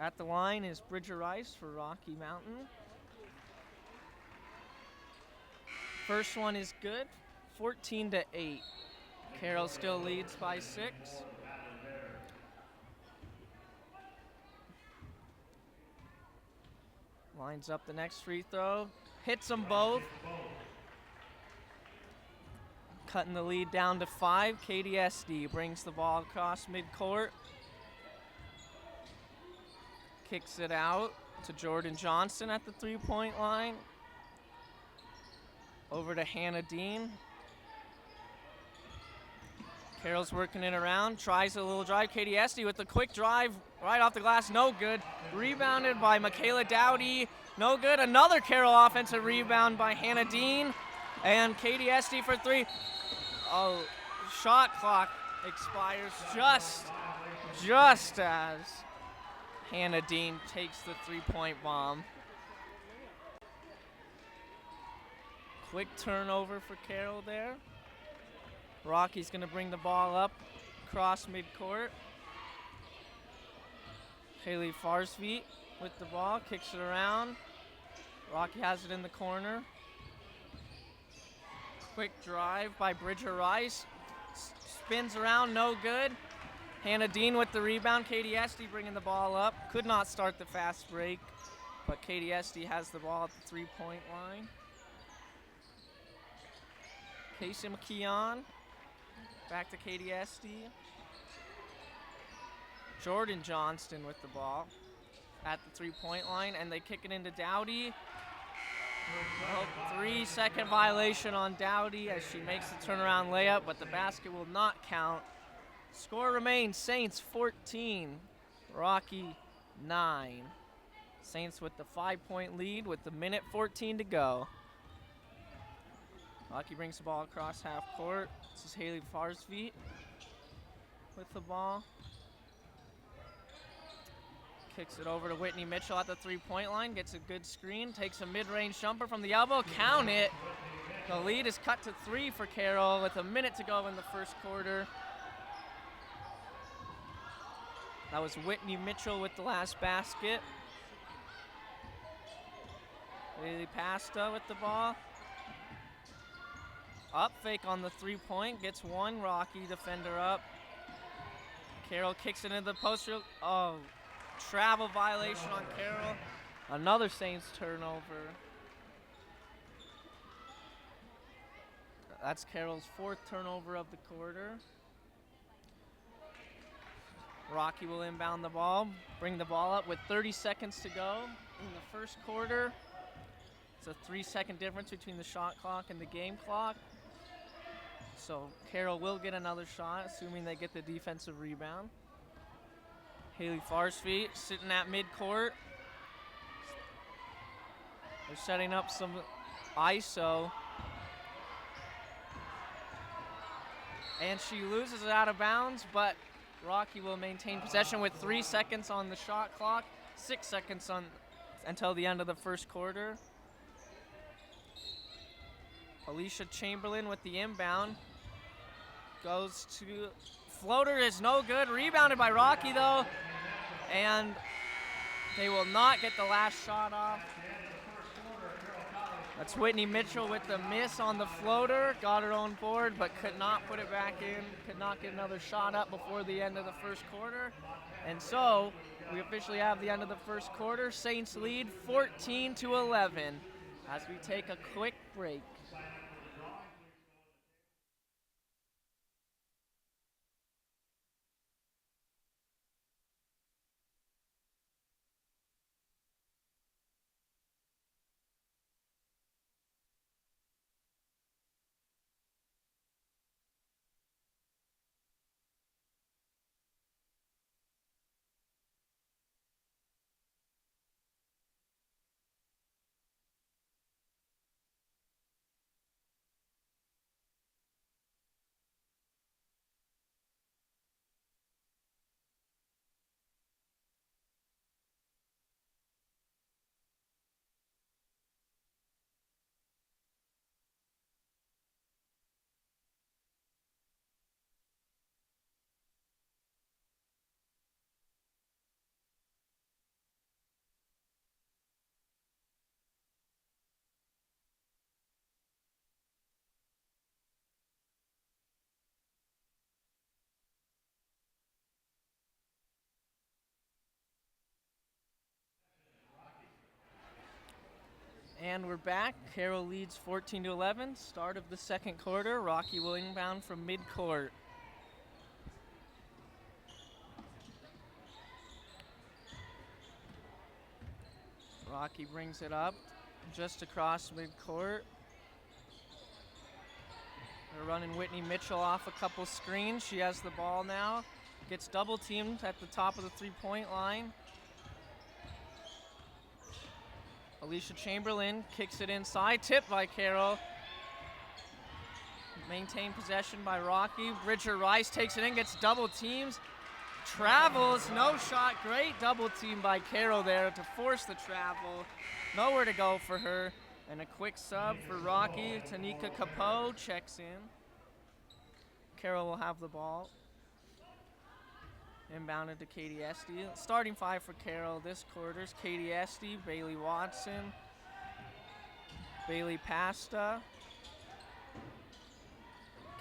At the line is Bridger Rice for Rocky Mountain. First one is good, 14-8. Carroll still leads by 6. Lines up the next free throw, hits them both. Cutting the lead down to 5. KDSD brings the ball across midcourt. Kicks it out to Jordan Johnson at the three-point line. Over to Hannah Dean. Carroll's working it around, tries a little drive. KDSD with the quick drive right off the glass, no good. Rebounded by Michaela Dowdy, no good. Another Carroll offensive rebound by Hannah Dean. And KDSD for 3. Oh, shot clock expires just as Hannah Dean takes the three-point bomb. Quick turnover for Carroll there. Rocky's going to bring the ball up across midcourt. Haley Farsfeet with the ball, kicks it around. Rocky has it in the corner. Quick drive by Bridger Rice. Spins around, no good. Hannah Dean with the rebound. KDSD bringing the ball up. Could not start the fast break, but KDSD has the ball at the three-point line. Casey McKeon. Back to KDSD. Jordan Johnston with the ball at the three-point line, and they kick it into Dowdy. 3-second violation on Dowdy as she makes the turnaround layup, but the basket will not count. Score remains Saints 14, Rocky 9. Saints with the 5-point lead with the minute 14 to go. Rocky brings the ball across half court. This is Haley Farsfeet with the ball. Kicks it over to Whitney Mitchell at the three-point line. Gets a good screen. Takes a mid-range jumper from the elbow. Count it. The lead is cut to 3 for Carroll with a minute to go in the first quarter. That was Whitney Mitchell with the last basket. Haley Pasta with the ball. Up fake on the three-point. Gets one. Rocky defender up. Carroll kicks it into the post. Oh. Travel violation on Carroll. Another Saints turnover. That's Carroll's 4th turnover of the quarter. Rocky will inbound the ball, bring the ball up with 30 seconds to go in the first quarter. It's a 3-second difference between the shot clock and the game clock. So Carroll will get another shot, assuming they get the defensive rebound. Haley Farsfeet sitting at midcourt. They're setting up some ISO. And she loses it out of bounds, but Rocky will maintain possession with 3 seconds on the shot clock, 6 seconds until the end of the first quarter. Alicia Chamberlain with the inbound. Goes to floater, is no good. Rebounded by Rocky though. And they will not get the last shot off. That's Whitney Mitchell with the miss on the floater. Got her own board, but could not put it back in. Could not get another shot up before the end of the first quarter. And so we officially have the end of the first quarter. Saints lead 14-11 as we take a quick break. And we're back. Carroll leads 14-11. Start of the second quarter. Rocky will inbound from midcourt. Rocky brings it up just across midcourt. They're running Whitney Mitchell off a couple screens. She has the ball now. Gets double teamed at the top of the three-point line. Alicia Chamberlain kicks it inside, tipped by Carroll. Maintained possession by Rocky. Bridger Rice takes it in, gets double teams. Travels, no shot, great double team by Carroll there to force the travel. Nowhere to go for her. And a quick sub for Rocky. Tanika Capo checks in. Carroll will have the ball. Inbounded to Katie Esty. Starting five for Carroll this quarter's Katie Esty, Bailey Watson, Bailey Pasta,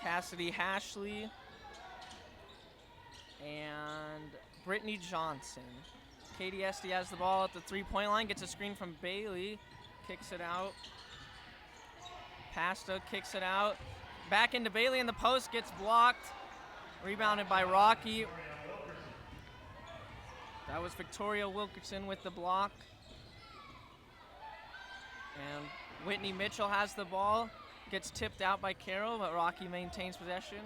Cassidy Hashley, and Brittany Johnson. Katie Esty has the ball at the three-point line, gets a screen from Bailey, kicks it out. Pasta kicks it out. Back into Bailey in the post, gets blocked. Rebounded by Rocky. That was Victoria Wilkerson with the block. And Whitney Mitchell has the ball. Gets tipped out by Carroll, but Rocky maintains possession.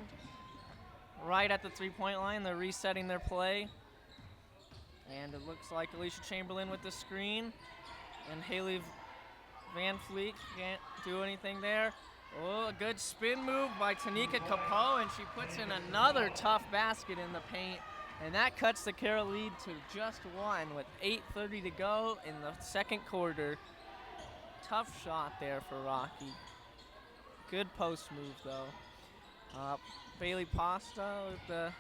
Right at the three-point line, they're resetting their play. And it looks like Alicia Chamberlain with the screen. And Haley Van Fleet can't do anything there. Oh, a good spin move by Tanika Capo, and she puts in another tough basket in the paint. And that cuts the Carroll lead to just one with 8:30 to go in the second quarter. Tough shot there for Rocky. Good post move though. Bailey Pasta with the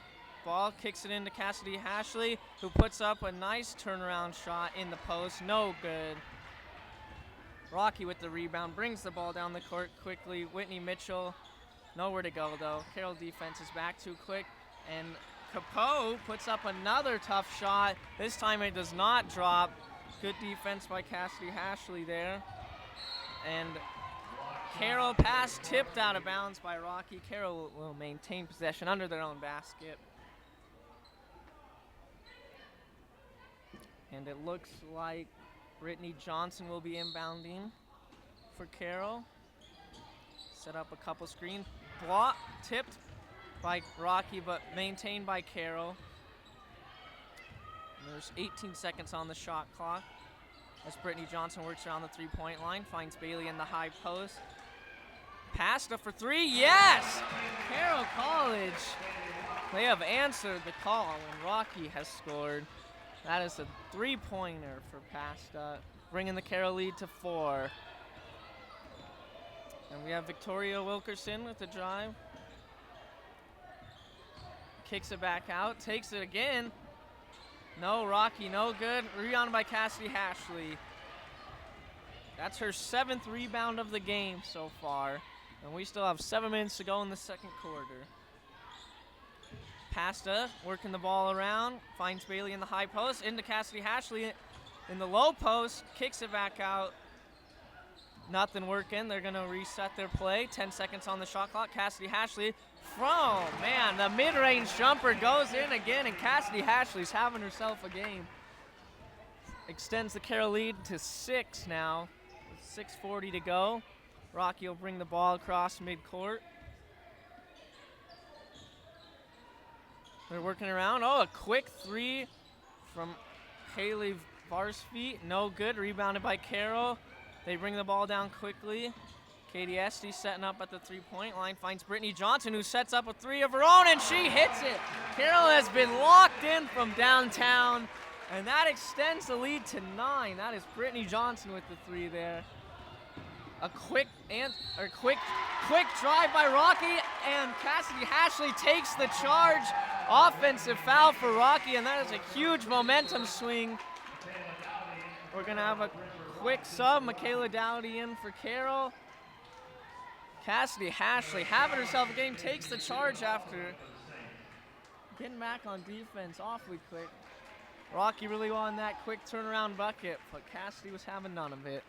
ball, kicks it into Cassidy Hashley, who puts up a nice turnaround shot in the post, no good. Rocky with the rebound, brings the ball down the court quickly. Whitney Mitchell, nowhere to go though. Carroll defense is back too quick, and Capo puts up another tough shot. This time it does not drop. Good defense by Cassidy Hashley there. And Carroll pass tipped out of bounds by Rocky. Carroll will maintain possession under their own basket. And it looks like Brittany Johnson will be inbounding for Carroll. Set up a couple screens. Block, tipped by Rocky, but maintained by Carroll. And there's 18 seconds on the shot clock as Brittany Johnson works around the three-point line, finds Bailey in the high post. Pasta for three, yes! Carroll College, they have answered the call when Rocky has scored. That is a three-pointer for Pasta, bringing the Carroll lead to 4. And we have Victoria Wilkerson with the drive. Kicks it back out, takes it again. No, Rocky, no good. Rebounded by Cassidy Hashley. That's her 7th rebound of the game so far. And we still have 7 minutes to go in the second quarter. Pasta working the ball around, finds Bailey in the high post, into Cassidy Hashley in the low post, kicks it back out. Nothing working. They're going to reset their play. 10 seconds on the shot clock. Cassidy Hashley from, man, the mid-range jumper goes in again, and Cassidy Hashley's having herself a game. Extends the Carroll lead to 6 now, with 6:40 to go. Rocky will bring the ball across midcourt. They're working around. Oh, a quick three from Haley Varsfeet. No good. Rebounded by Carroll. They bring the ball down quickly. Katie Esty setting up at the three-point line. Finds Brittany Johnson, who sets up a three of her own, and she hits it. Carroll has been locked in from downtown, and that extends the lead to 9. That is Brittany Johnson with the three there. A quick drive by Rocky, and Cassidy Hashley takes the charge. Offensive foul for Rocky, and that is a huge momentum swing. We're going to have a quick sub. Michaela Dowdy in for Carroll. Cassidy Hashley having herself a game, takes the charge after getting back on defense awfully quick. Rocky really wanted that quick turnaround bucket, but Cassidy was having none of it.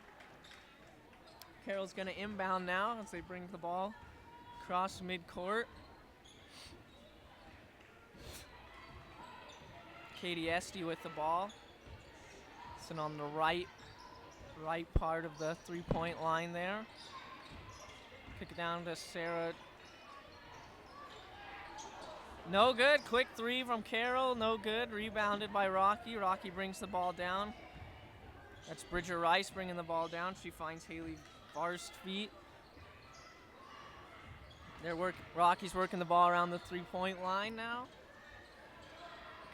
Carroll's going to inbound now as they bring the ball across midcourt. Katie Esty with the ball. Sitting on the right part of the three-point line there. Kick it down to Sarah. No good. Quick three from Carroll. No good. Rebounded by Rocky. Rocky brings the ball down. That's Bridger Rice bringing the ball down. She finds Haley Farr's feet. Rocky's working the ball around the three-point line now.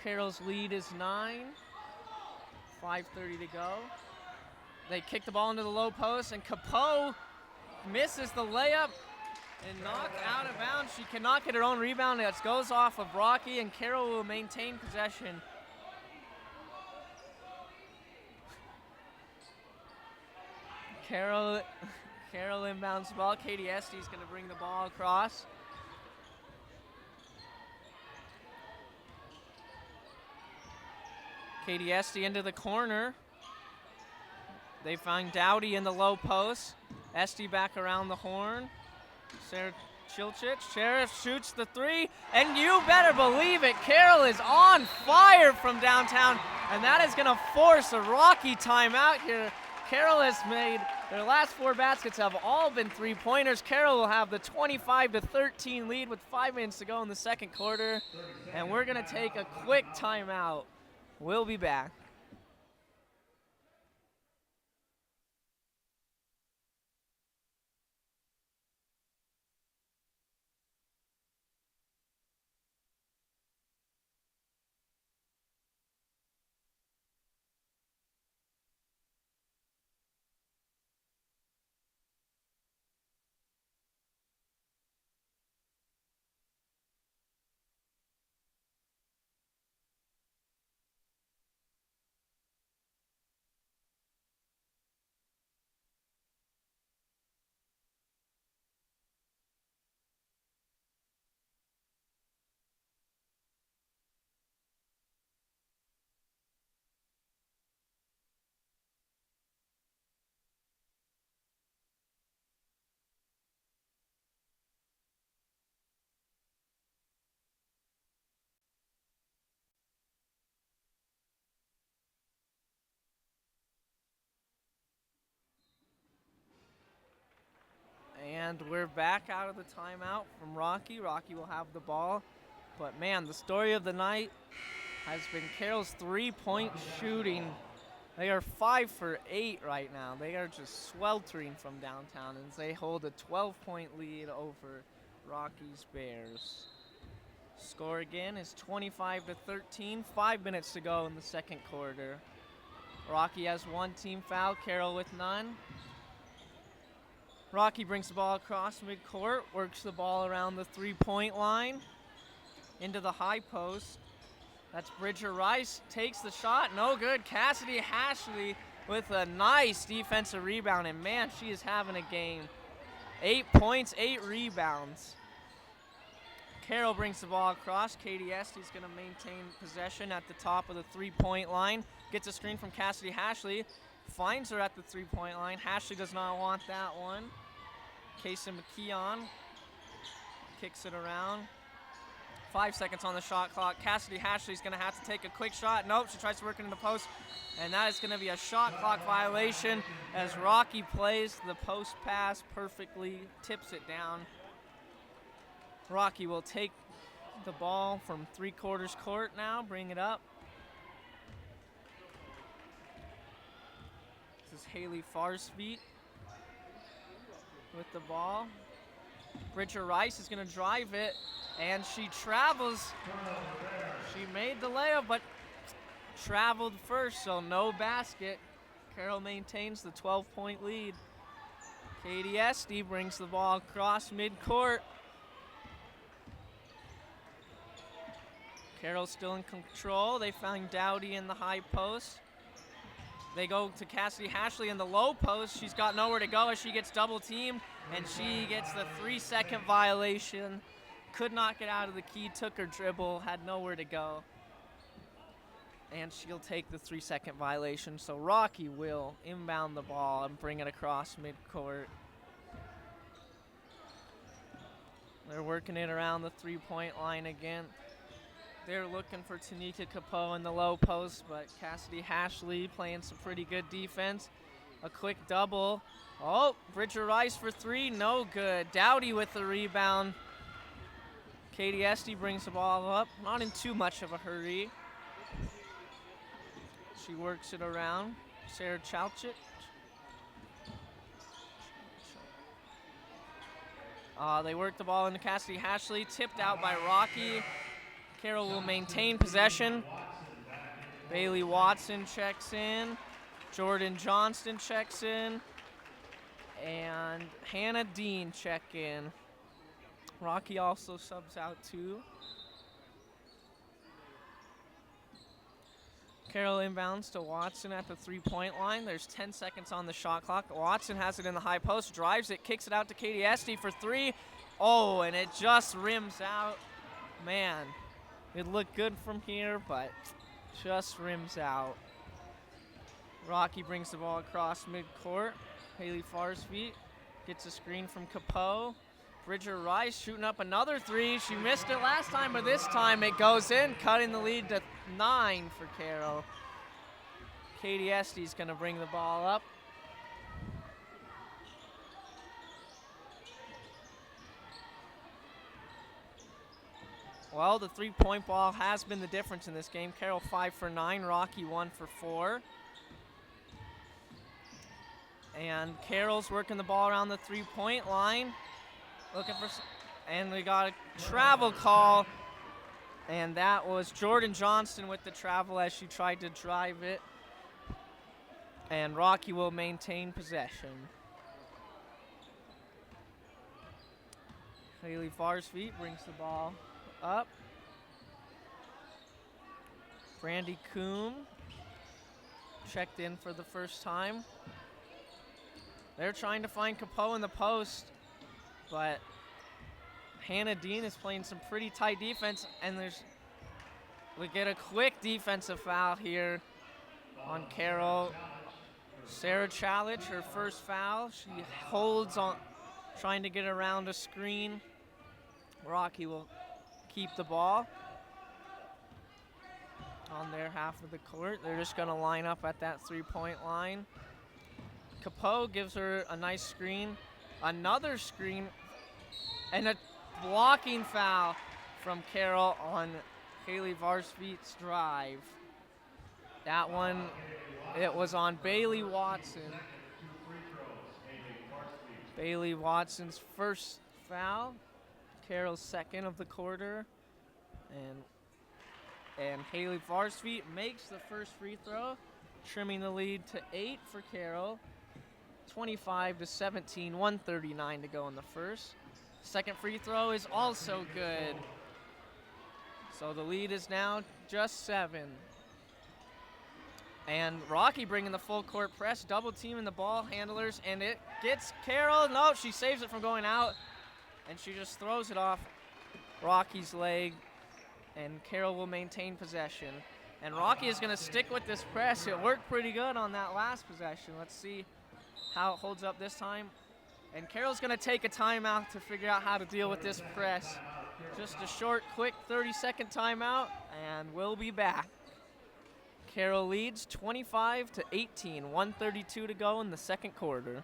Carroll's lead is 9. 5:30 to go. They kick the ball into the low post, and Capoe misses the layup and knocked out of bounds. She cannot get her own rebound. That goes off of Rocky, and Carroll will maintain possession. Carroll inbounds the ball. Katie Esty is going to bring the ball across. Katie Esty into the corner. They find Dowdy in the low post. Esty back around the horn. Sarah Chilchich. Sheriff shoots the three, and you better believe it, Carroll is on fire from downtown, and that is going to force a Rocky timeout here. Carroll has made their last 4 baskets have all been three-pointers. Carroll will have the 25-13 lead with 5 minutes to go in the second quarter, and we're going to take a quick timeout. We'll be back. And we're back out of the timeout from Rocky. Rocky will have the ball. But man, the story of the night has been Carroll's three-point shooting. They are 5 for 8 right now. They are just sweltering from downtown as they hold a 12-point lead over Rocky's Bears. Score again is 25-13, 5 minutes to go in the second quarter. Rocky has 1 team foul, Carroll with none. Rocky brings the ball across midcourt, works the ball around the three-point line, into the high post. That's Bridger Rice, takes the shot, no good. Cassidy Hashley with a nice defensive rebound, and man, she is having a game. 8 points, 8 rebounds. Carroll brings the ball across. Katie Estes going to maintain possession at the top of the three-point line. Gets a screen from Cassidy Hashley. Finds her at the three-point line. Hashley does not want that one. Casey McKeon kicks it around. 5 seconds on the shot clock. Cassidy Hashley's going to have to take a quick shot. Nope, she tries to work it in the post, and that is going to be a shot clock violation as Rocky plays the post pass perfectly, tips it down. Rocky will take the ball from three-quarters court now, bring it up. This is Haley Farsfeet with the ball. Bridger Rice is going to drive it, and she travels. She made the layup, but traveled first, so no basket. Carroll maintains the 12-point lead. Katie Esty brings the ball across midcourt. Carroll still in control. They find Dowdy in the high post. They go to Cassidy Hashley in the low post. She's got nowhere to go as she gets double teamed, and she gets the 3-second violation. Could not get out of the key, took her dribble, had nowhere to go. And she'll take the 3-second violation. So Rocky will inbound the ball and bring it across midcourt. They're working it around the 3-point line again. They're looking for Tanika Capeau in the low post, but Cassidy Hashley playing some pretty good defense. A quick double. Oh, Bridger Rice for 3, no good. Dowdy with the rebound. Katie Esty brings the ball up, not in too much of a hurry. She works it around. Sarah Chalchik. They work the ball into Cassidy Hashley, tipped out by Rocky. Carroll will maintain possession. Bailey Watson checks in. Jordan Johnston checks in. And Hannah Dean check in. Rocky also subs out too. Carroll inbounds to Watson at the 3-point line. There's 10 seconds on the shot clock. Watson has it in the high post, drives it, kicks it out to Katie Esty for 3. Oh, and it just rims out. Man, it looked good from here, but just rims out. Rocky brings the ball across midcourt. Haley Farsfeet gets a screen from Capeau. Bridger Rice shooting up another 3. She missed it last time, but this time it goes in, cutting the lead to 9 for Carroll. Katie Esty's gonna bring the ball up. Well, the 3-point ball has been the difference in this game. Carroll 5 for 9, Rocky 1 for 4. And Carroll's working the ball around the 3-point line. Looking for, and we got a travel call. And that was Jordan Johnston with the travel as she tried to drive it. And Rocky will maintain possession. Haley Farsfeet brings the ball up. Brandy Coombe checked in for the first time. They're trying to find Capeau in the post, but Hannah Dean is playing some pretty tight defense, and we get a quick defensive foul here on Carroll. Sarah Chalich, her first foul. She holds on, trying to get around a screen. Rocky will keep the ball on their half of the court. They're just gonna line up at that 3-point line. Capeau gives her a nice screen, another screen, and a blocking foul from Carroll on Haley Farsfeet's drive. That one, it was on Bailey Watson. Bailey Watson's first foul, Carroll's second of the quarter, and Haley Farsfeet makes the first free throw, trimming the lead to 8 for Carroll. 25-17, 1:39 to go in the first. Second free throw is also good. So the lead is now just 7. And Rocky bringing the full court press, double teaming the ball handlers, and it gets Carroll. No, she saves it from going out, and she just throws it off Rocky's leg, and Carroll will maintain possession. And Rocky is going to stick with this press. It worked pretty good on that last possession. Let's see how it holds up this time. And Carroll's going to take a timeout to figure out how to deal with this press. Just a short, quick 30-second timeout, and we'll be back. Carroll leads 25-18, 1:32 to go in the second quarter.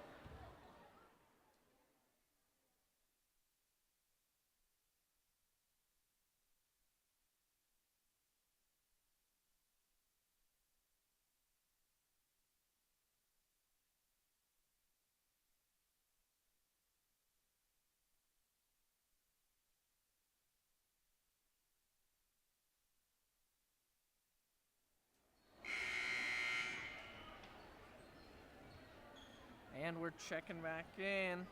And we're checking back in.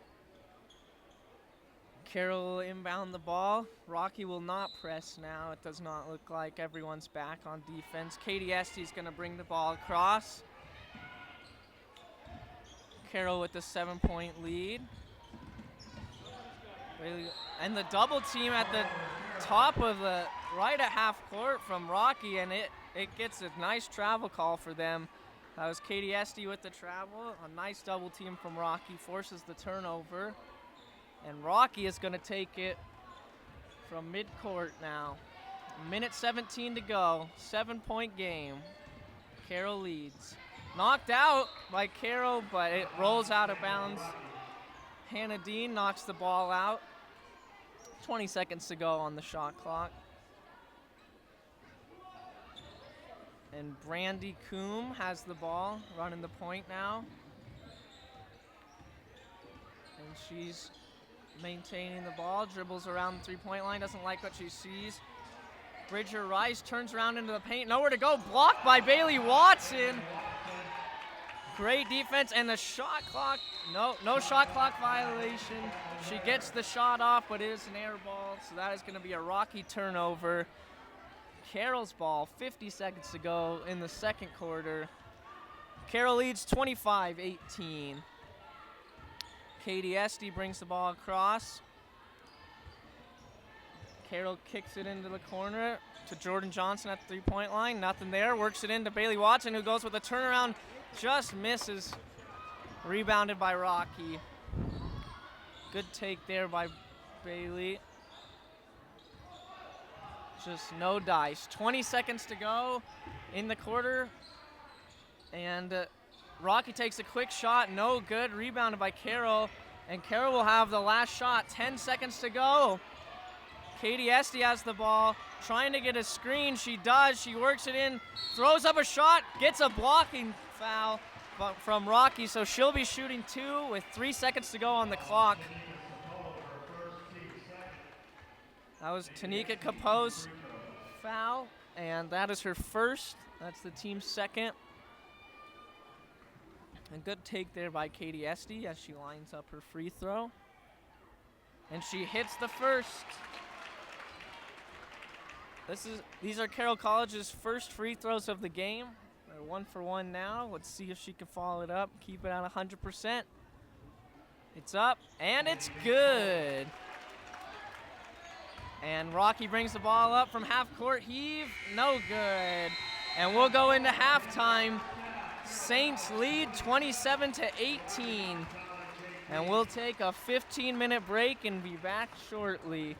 Carroll will inbound the ball. Rocky will not press now. It does not look like everyone's back on defense. Katie Esty's going to bring the ball across. Carroll with the 7-point lead. And the double team at the top of the right at half court from Rocky, and it it gets a nice travel call for them. That was Katie Estee with the travel. A nice double team from Rocky forces the turnover. And Rocky is going to take it from midcourt now. Minute 17 to go. 7-point game. Carroll leads. Knocked out by Carroll, but it rolls out of bounds. Hannah Dean knocks the ball out. 20 seconds to go on the shot clock. And Brandy Coombe has the ball, running the point now. And she's maintaining the ball, dribbles around the three-point line, doesn't like what she sees. Bridger Rice turns around into the paint, nowhere to go, blocked by Bailey Watson. Great defense, and the shot clock, no shot clock violation. She gets the shot off, but it is an air ball, so that is going to be a Rocky turnover. Carroll's ball, 50 seconds to go in the second quarter. Carroll leads 25-18. Katie Estee brings the ball across. Carroll kicks it into the corner to Jordan Johnson at the three-point line. Nothing there. Works it into Bailey Watson, who goes with a turnaround. Just misses. Rebounded by Rocky. Good take there by Bailey. Just no dice. 20 seconds to go in the quarter. And Rocky takes a quick shot. No good. Rebounded by Carroll. And Carroll will have the last shot. 10 seconds to go. Katie Estee has the ball. Trying to get a screen. She does. She works it in. Throws up a shot. Gets a blocking foul from Rocky. So she'll be shooting 2 with 3 seconds to go on the clock. That was Tanika Capo's foul, and that is her first. That's the team's second. A good take there by Katie Estee as she lines up her free throw. And she hits the first. These are Carroll College's first free throws of the game. They're 1 for 1 now. Let's see if she can follow it up, keep it at 100%. It's up, and it's good. And Rocky brings the ball up from half-court heave. No good. And we'll go into halftime. Saints lead 27-18. And we'll take a 15-minute break and be back shortly.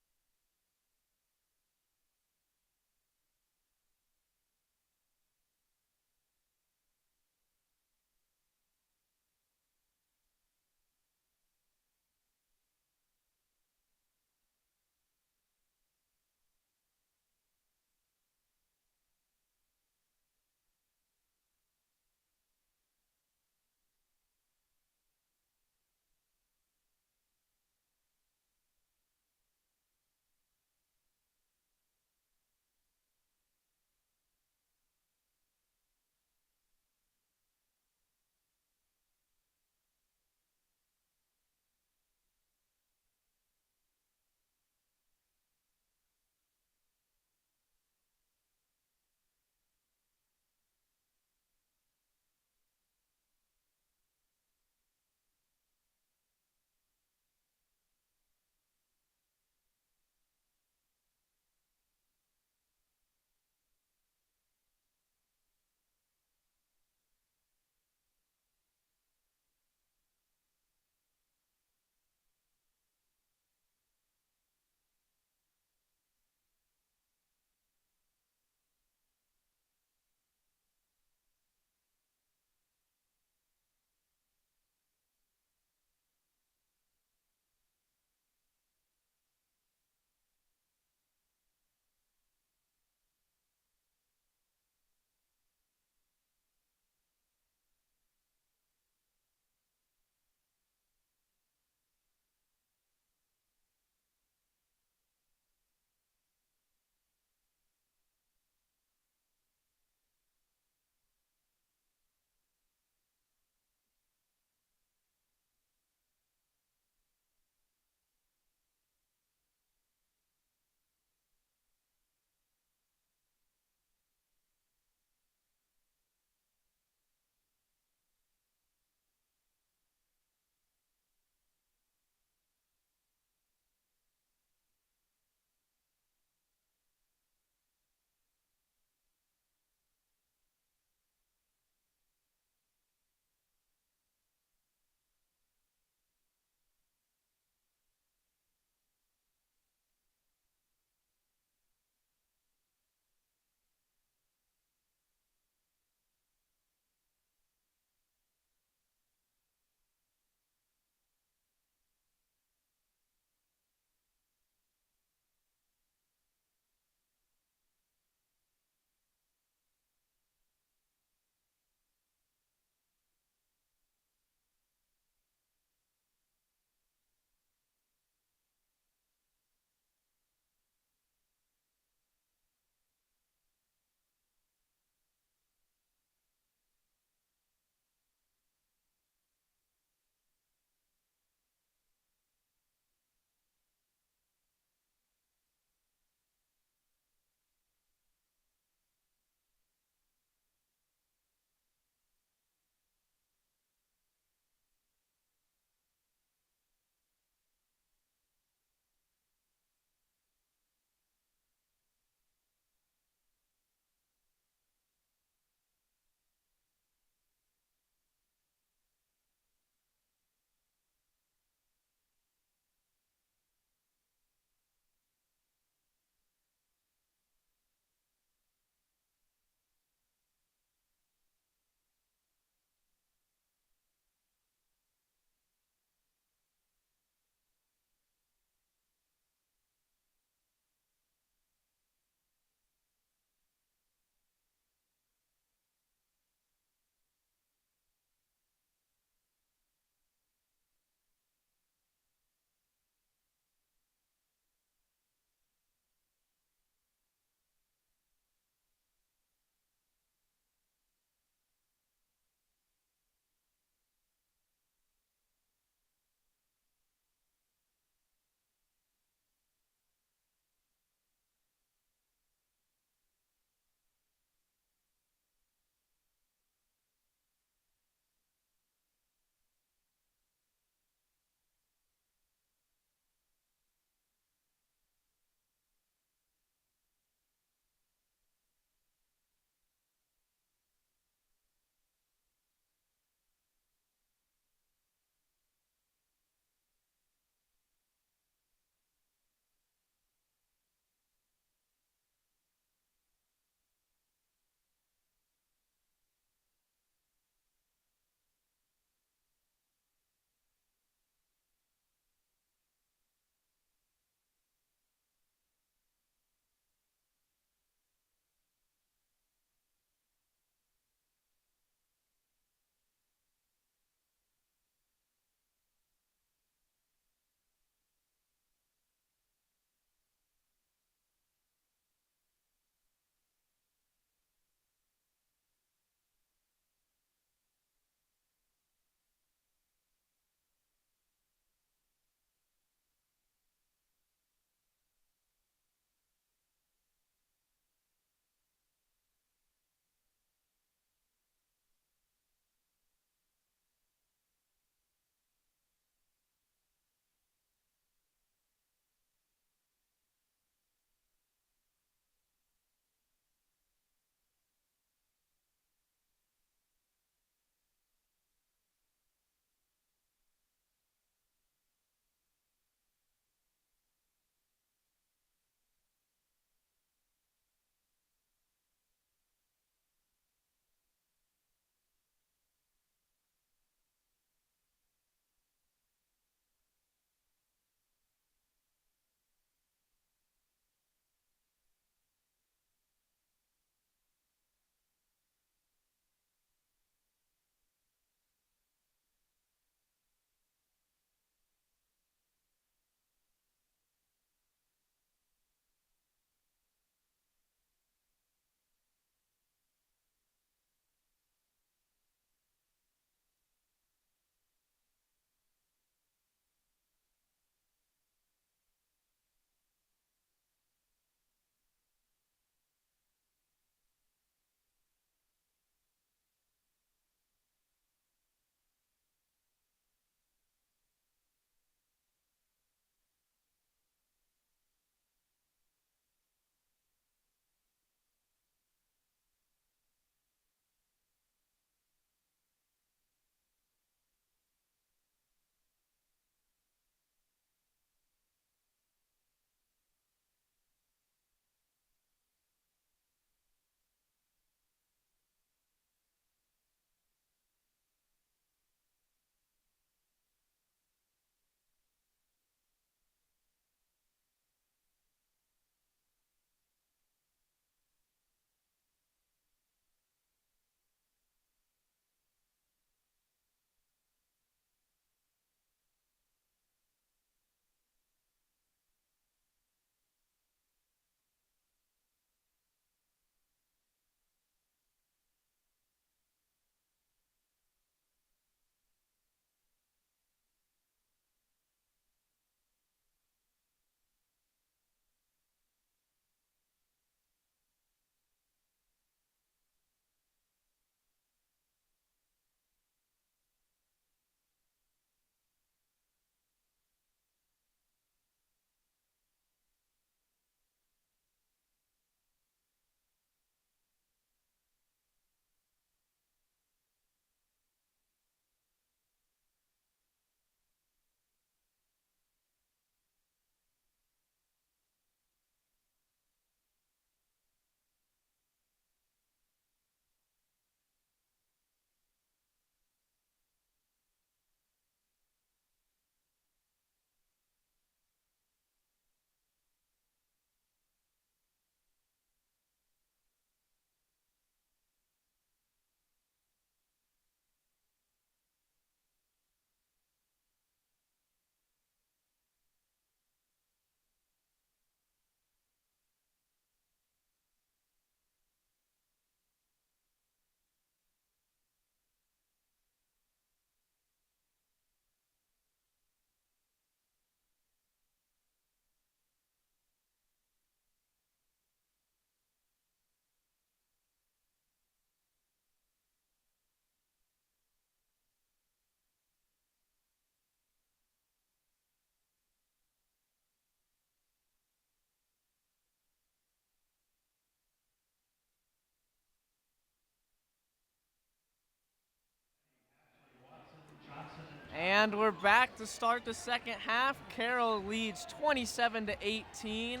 And we're back to start the second half. Carroll leads 27-18.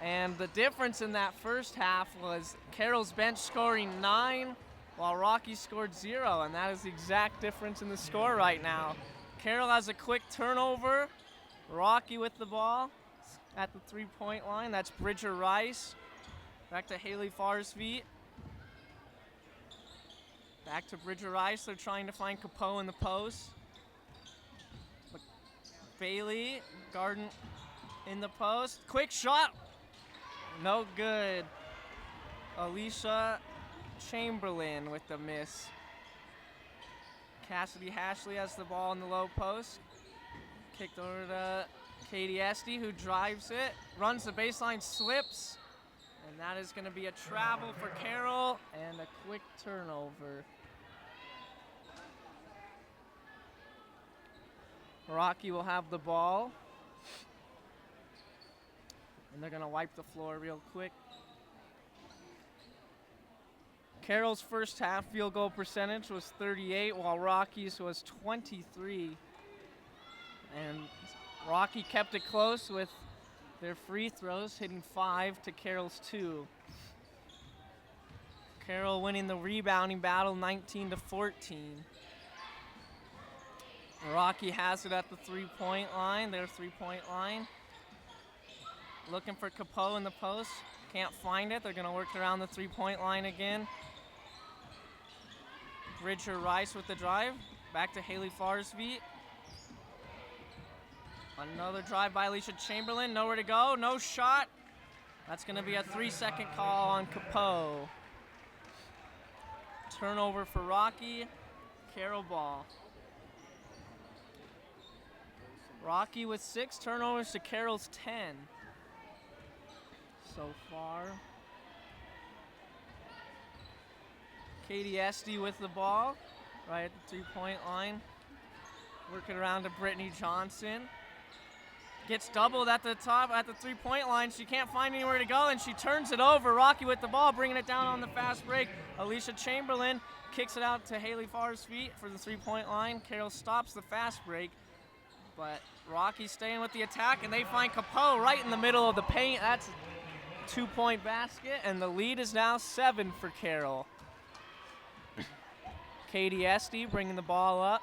And the difference in that first half was Carroll's bench scoring 9, while Rocky scored 0. And that is the exact difference in the score right now. Carroll has a quick turnover. Rocky with the ball at the three-point line. That's Bridger Rice. Back to Haley Farsfeet. Back to Bridger Rice. They're trying to find Capeau in the post. Bailey, Garden in the post. Quick shot. No good. Alicia Chamberlain with the miss. Cassidy Hashley has the ball in the low post. Kicked over to Katie Esty, who drives it. Runs the baseline, slips. And that is going to be a travel for Carroll and a quick turnover. Rocky will have the ball. And they're going to wipe the floor real quick. Carroll's first half field goal percentage was 38, while Rocky's was 23. And Rocky kept it close with their free throws, hitting 5 to Carroll's 2. Carroll winning the rebounding battle 19-14. Rocky has it at the three-point line, their three-point line. Looking for Capeau in the post. Can't find it. They're going to work around the three-point line again. Bridger Rice with the drive. Back to Haley Farsfeet. Another drive by Alicia Chamberlain. Nowhere to go. No shot. That's going to be a 3-second call on Capeau. Turnover for Rocky. Carroll ball. Rocky with 6 turnovers to Carroll's 10 so far. Katie Esty with the ball right at the three-point line. Working around to Brittany Johnson. Gets doubled at the top at the three-point line. She can't find anywhere to go, and she turns it over. Rocky with the ball, bringing it down on the fast break. Alicia Chamberlain kicks it out to Haley Farsfeet for the three-point line. Carroll stops the fast break. But Rocky's staying with the attack, and they find Capeau right in the middle of the paint. That's a 2-point basket, and the lead is now 7 for Carroll. Katie Esty bringing the ball up.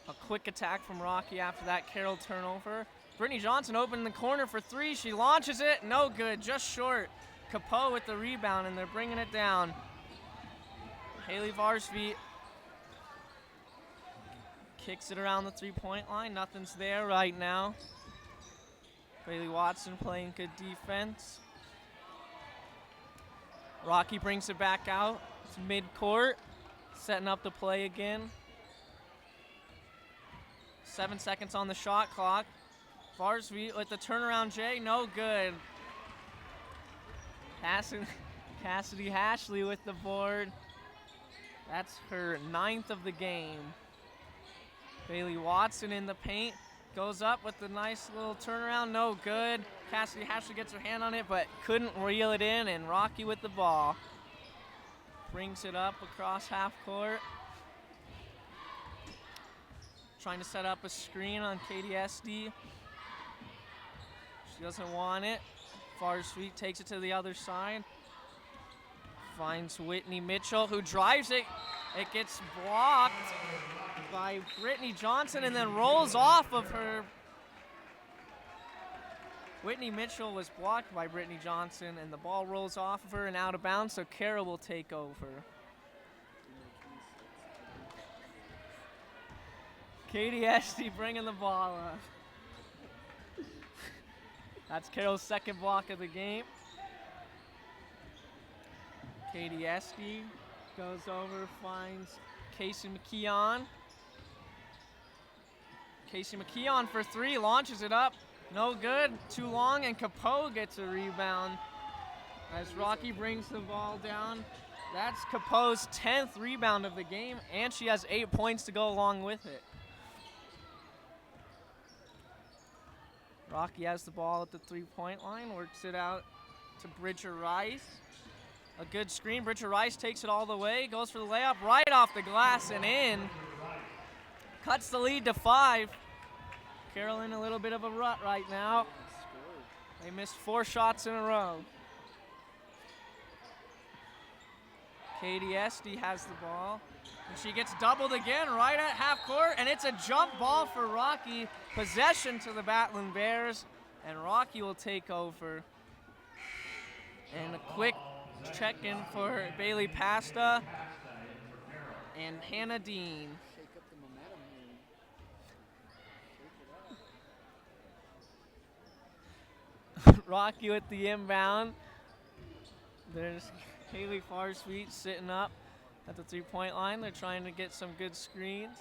A quick attack from Rocky after that Carroll turnover. Brittany Johnson open in the corner for 3. She launches it. No good, just short. Capeau with the rebound, and they're bringing it down. Haley Farsfeet kicks it around the three-point line. Nothing's there right now. Bailey Watson playing good defense. Rocky brings it back out. It's mid-court. Setting up the play again. 7 seconds on the shot clock. Farsfeet with the turnaround J. No good. Cassidy Hashley with the board. That's her 9th of the game. Bailey Watson in the paint. Goes up with the nice little turnaround. No good. Cassidy Hashley gets her hand on it, but couldn't reel it in, and Rocky with the ball. Brings it up across half court. Trying to set up a screen on Katie Esty. She doesn't want it. Farsfeet takes it to the other side. Finds Whitney Mitchell, who drives it. It gets blocked by Brittany Johnson and then rolls off of her. Whitney Mitchell was blocked by Brittany Johnson, and the ball rolls off of her and out of bounds, so Carroll will take over. Katie Esty bringing the ball up. That's Carroll's second block of the game. Katie Esty goes over, finds Casey McKeon. Casey McKeon for 3, launches it up. No good, too long, and Capeau gets a rebound as Rocky brings the ball down. That's Capeau's 10th rebound of the game, and she has 8 points to go along with it. Rocky has the ball at the three-point line, works it out to Bridger Rice. A good screen. Bridger Rice takes it all the way, goes for the layup, right off the glass and in. Cuts the lead to 5. Carroll in a little bit of a rut right now. They missed 4 shots in a row. Katie Esty has the ball. And she gets doubled again right at half court, and it's a jump ball for Rocky. Possession to the Battling Bears, and Rocky will take over. And a quick check-in for Bailey Pasta and Hannah Dean. Shake up the momentum here. Rocky with the inbound. There's Haley Farsweet sitting up at the three-point line. They're trying to get some good screens.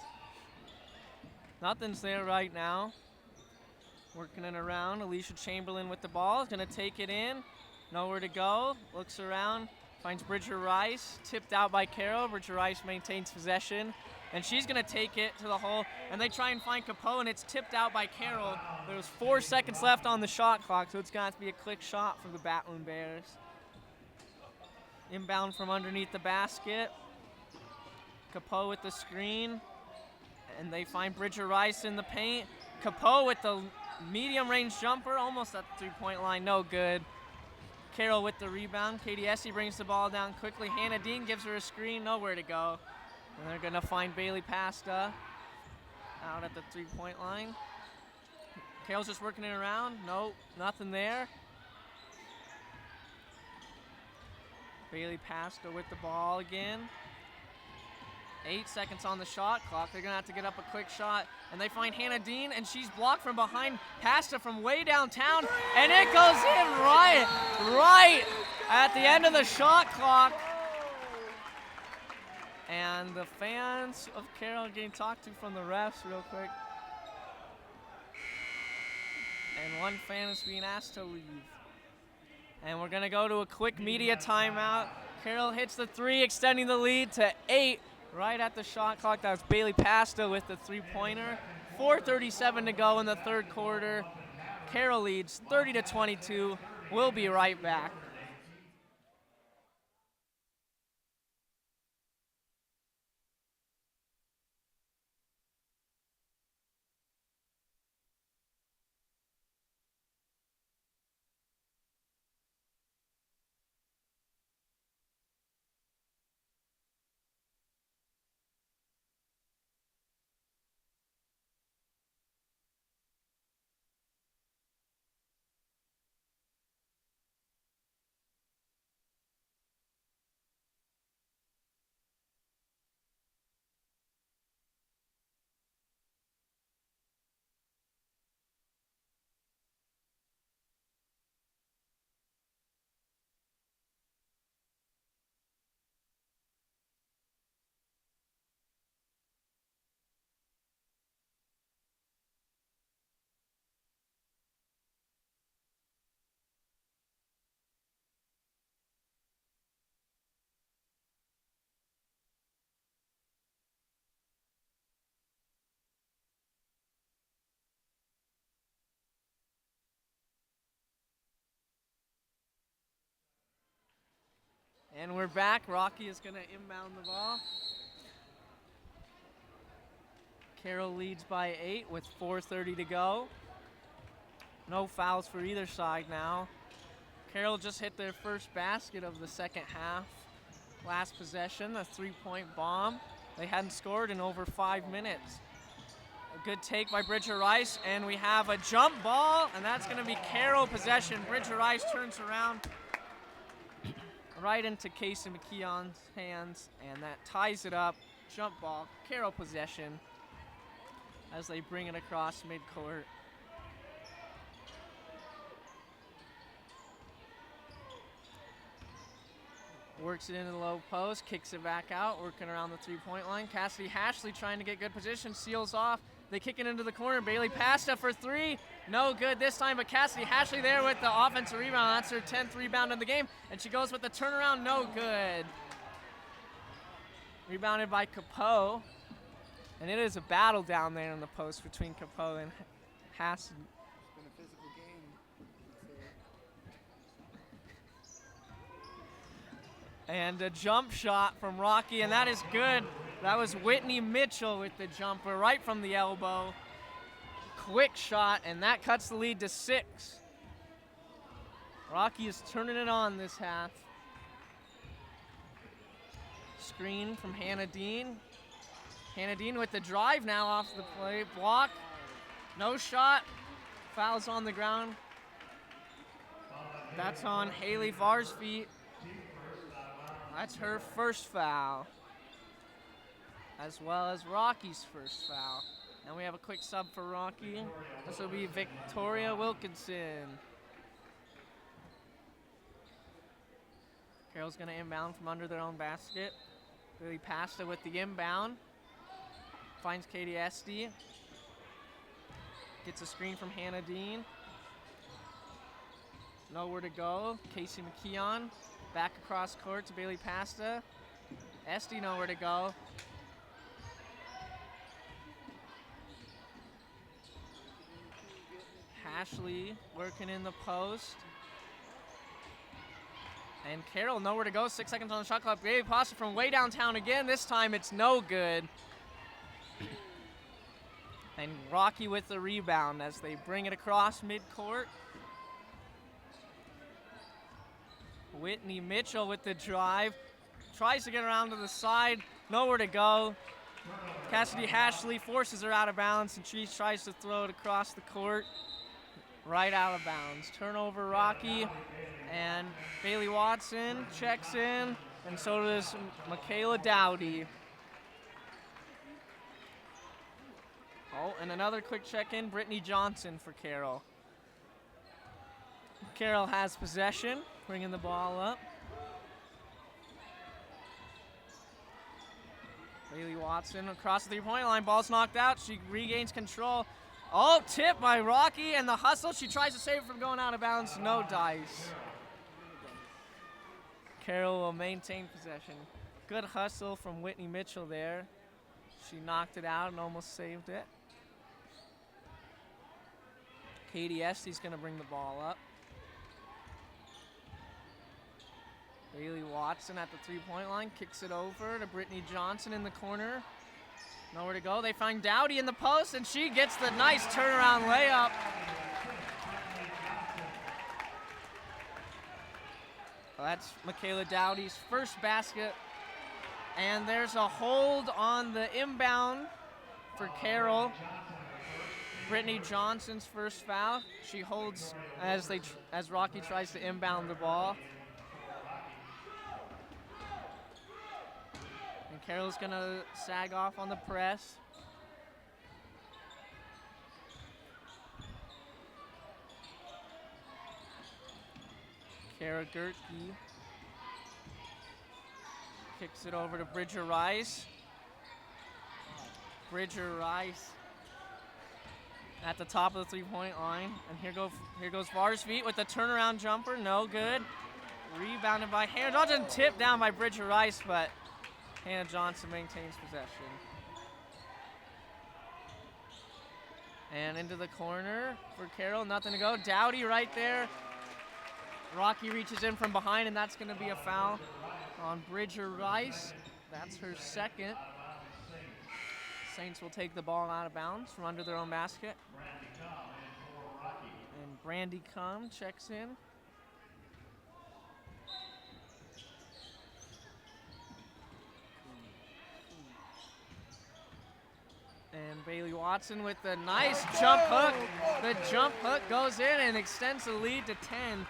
Nothing's there right now. Working it around. Alicia Chamberlain with the ball. Is going to take it in. Nowhere to go. Looks around. Finds Bridger Rice. Tipped out by Carroll. Bridger Rice maintains possession. And she's going to take it to the hole. And they try and find Capoe, and it's tipped out by Carroll. There's 4 seconds left on the shot clock, so it's going to have to be a quick shot for the Battling Bears. Inbound from underneath the basket. Capoe with the screen. And they find Bridger Rice in the paint. Capoe with the medium range jumper, almost at the three-point line, no good. Carroll with the rebound. Katie Essie brings the ball down quickly. Hannah Dean gives her a screen, nowhere to go. And they're gonna find Bailey Pasta out at the three-point line. Carroll's just working it around. Nope, nothing there. Bailey Pasta with the ball again. 8 seconds on the shot clock. They're gonna have to get up a quick shot, and they find Hannah Dean, and she's blocked from behind. Pasta from way downtown, and it goes in right at the end of the shot clock. And the fans of Carroll getting talked to from the refs real quick. And one fan is being asked to leave. And we're gonna go to a quick media timeout. Carroll hits the 3, extending the lead to 8. Right at the shot clock. That was Bailey Pasta with the three-pointer. 4:37 to go in the third quarter. Carroll leads 30-22. We'll be right back. And we're back. Rocky is going to inbound the ball. Carroll leads by 8 with 4:30 to go. No fouls for either side now. Carroll just hit their first basket of the second half. Last possession, a three-point bomb. They hadn't scored in over 5 minutes. A good take by Bridger Rice, and we have a jump ball, and that's going to be Carroll possession. Bridger Rice turns around right into Casey McKeon's hands, and that ties it up. Jump ball, Carroll possession as they bring it across midcourt. Works it into the low post, kicks it back out, working around the three-point line. Cassidy Hashley trying to get good position, seals off. They kick it into the corner. Bailey Pasta for 3. No good this time, but Cassidy Hashley there with the offensive rebound. That's her 10th rebound of the game, and she goes with the turnaround. No good. Rebounded by Capoe. And it is a battle down there in the post between Capoe and Hashley. It's been a physical game. And a jump shot from Rocky, and that is good. That was Whitney Mitchell with the jumper right from the elbow. Quick shot, and that cuts the lead to 6. Rocky is turning it on this half. Screen from Hannah Dean. Hannah Dean with the drive now off the play. Block. No shot. Foul's on the ground. That's on Haley Var's feet. That's her first foul, as well as Rocky's first foul. Now we have a quick sub for Rocky. This will be Victoria Wilkinson. Carroll's gonna inbound from under their own basket. Billy Pasta with the inbound. Finds Katie Esty. Gets a screen from Hannah Dean. Nowhere to go. Casey McKeon. Back across court to Bailey Pasta. Esty nowhere to go. Ashley working in the post. And Carroll nowhere to go. 6 seconds on the shot clock. Bailey Pasta from way downtown again. This time it's no good. And Rocky with the rebound as they bring it across midcourt. Whitney Mitchell with the drive. Tries to get around to the side. Nowhere to go. Cassidy Ashley forces her out of bounds, and she tries to throw it across the court. Right out of bounds. Turnover Rocky. And Bailey Watson checks in, and so does Michaela Dowdy. Oh, and another quick check-in, Brittany Johnson for Carroll. Carroll has possession, bringing the ball up. Bailey Watson across the three-point line, ball's knocked out, she regains control. Oh, tip by Rocky, and the hustle, she tries to save it from going out of bounds, no dice. Carroll will maintain possession. Good hustle from Whitney Mitchell there. She knocked it out and almost saved it. Katie Esty's gonna bring the ball up. Bailey Watson at the three-point line, kicks it over to Brittany Johnson in the corner. Nowhere to go. They find Dowdy in the post, and she gets the nice turnaround layup. Well, that's Michaela Dowdy's first basket. And there's a hold on the inbound for Carroll. Brittany Johnson's first foul. She holds as Rocky tries to inbound the ball. And Carroll's gonna sag off on the press. Kara Gertke kicks it over to Bridger Rice. Bridger Rice at the top of the three-point line. And here goes Var's feet with the turnaround jumper, no good. Rebounded by Hannah Johnson, tipped down by Bridger Rice, but Hannah Johnson maintains possession. And into the corner for Carroll, nothing to go. Dowdy right there. Rocky reaches in from behind, and that's gonna be a foul on Bridger Rice. That's her second. Saints will take the ball out of bounds from under their own basket. And Brandy Cum checks in. And Bailey Watson with the nice jump hook. The jump hook goes in and extends the lead to 10.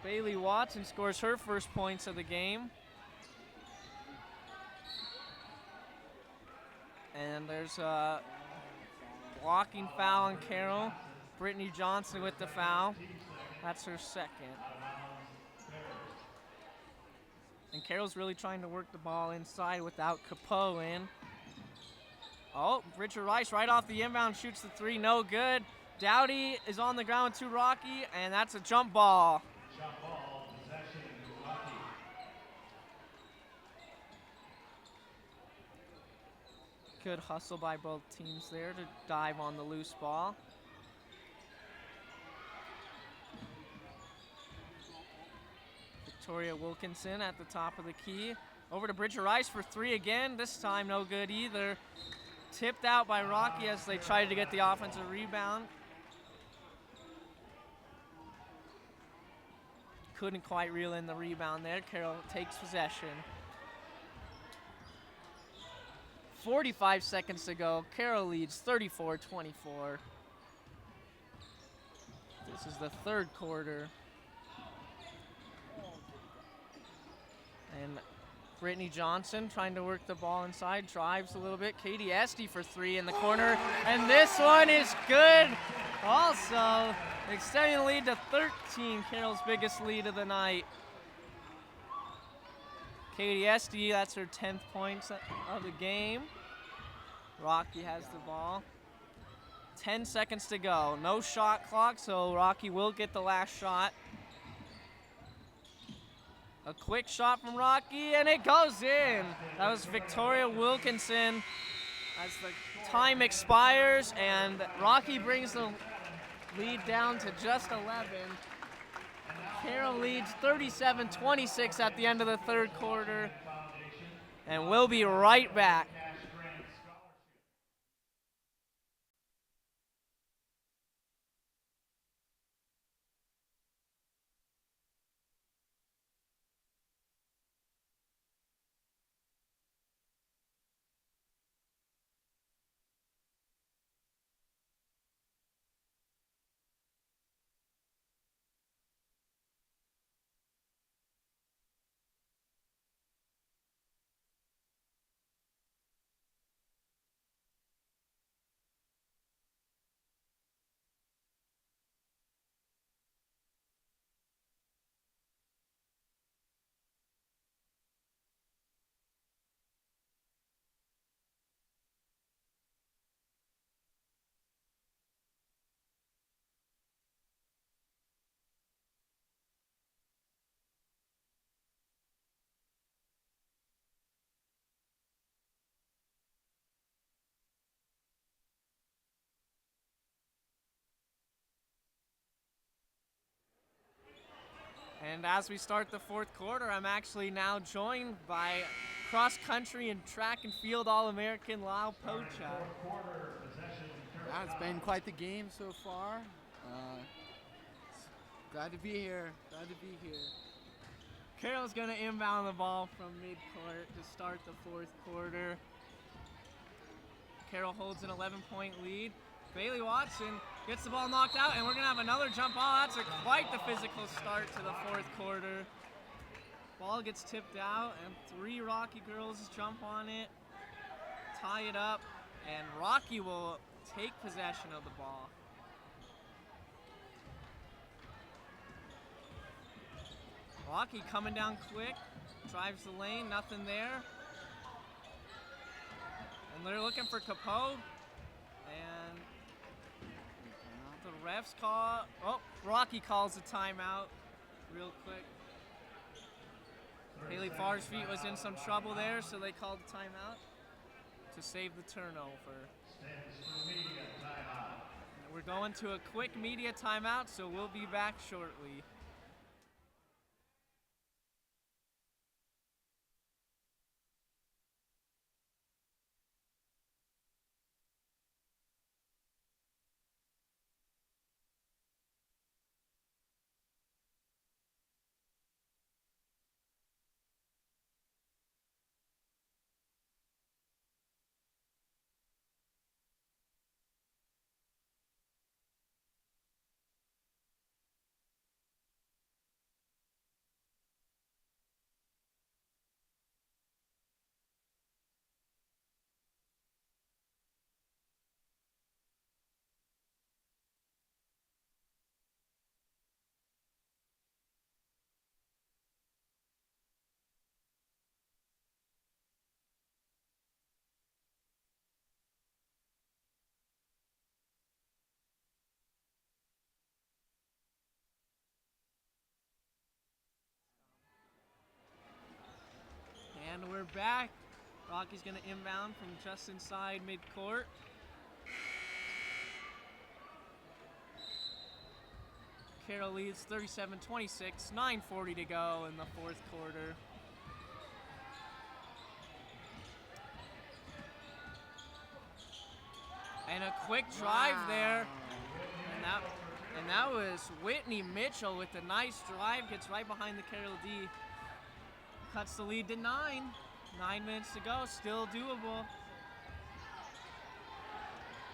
Bailey Watson scores her first points of the game. And there's a blocking foul on Carroll. Brittany Johnson with the foul. That's her second. And Carroll's really trying to work the ball inside without Capo in. Oh, Bridger Rice right off the inbound shoots the three, no good. Dowdy is on the ground to Rocky, and that's a jump ball. Jump ball, possession, Rocky. Good hustle by both teams there to dive on the loose ball. Victoria Wilkinson at the top of the key. Over to Bridger Rice for three again. This time no good either. Tipped out by Rocky as they tried to get the offensive rebound. Couldn't quite reel in the rebound there. Carroll takes possession. 45 seconds to go. Carroll leads 34-24. This is the third quarter. And Brittany Johnson trying to work the ball inside, drives a little bit. Katie Esty for three in the corner, and this one is good. Also, extending the lead to 13, Carroll's biggest lead of the night. Katie Esty, that's her 10th points of the game. Rocky has the ball. 10 seconds to go. No shot clock, so Rocky will get the last shot. A quick shot from Rocky, and it goes in. That was Victoria Wilkinson as the time expires, and Rocky brings the lead down to just 11. Carroll leads 37-26 at the end of the third quarter, and we'll be right back. And as we start the fourth quarter, I'm actually now joined by cross country and track and field All-American Lau Pocha. Yeah, it's been quite the game so far. Glad to be here. Glad to be here. Carroll's gonna inbound the ball from midcourt to start the fourth quarter. Carroll holds an 11-point lead. Bailey Watson gets the ball knocked out, and we're gonna have another jump ball. That's quite the physical start to the fourth quarter. Ball gets tipped out, and three Rocky girls jump on it, tie it up, and Rocky will take possession of the ball. Rocky coming down quick, drives the lane, nothing there. And they're looking for Capoe, and the refs call, Rocky calls a timeout real quick. Haley Farr's feet was in some trouble there, so they called the timeout to save the turnover. And we're going to a quick media timeout, so we'll be back shortly. And we're back. Rocky's gonna inbound from just inside midcourt. Carroll leads 37-26, 9:40 to go in the fourth quarter. And a quick drive there. And that was Whitney Mitchell with a nice drive, gets right behind the Carroll D. Cuts the lead to 9. 9 minutes to go, still doable.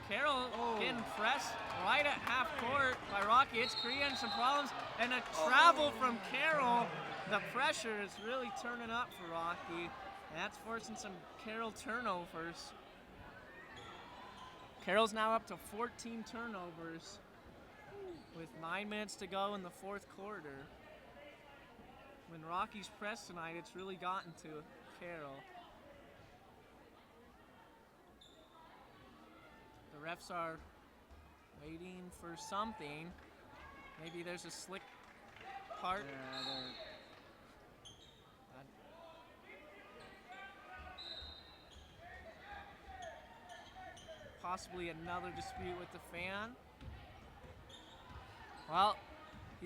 Carroll getting pressed right at half court by Rocky. It's creating some problems. And a travel from Carroll. The pressure is really turning up for Rocky. And that's forcing some Carroll turnovers. Carroll's now up to 14 turnovers with 9 minutes to go in the fourth quarter. When Rocky's pressed tonight, it's really gotten to Carroll. The refs are waiting for something. Maybe there's a slick part. Possibly another dispute with the fan. Well,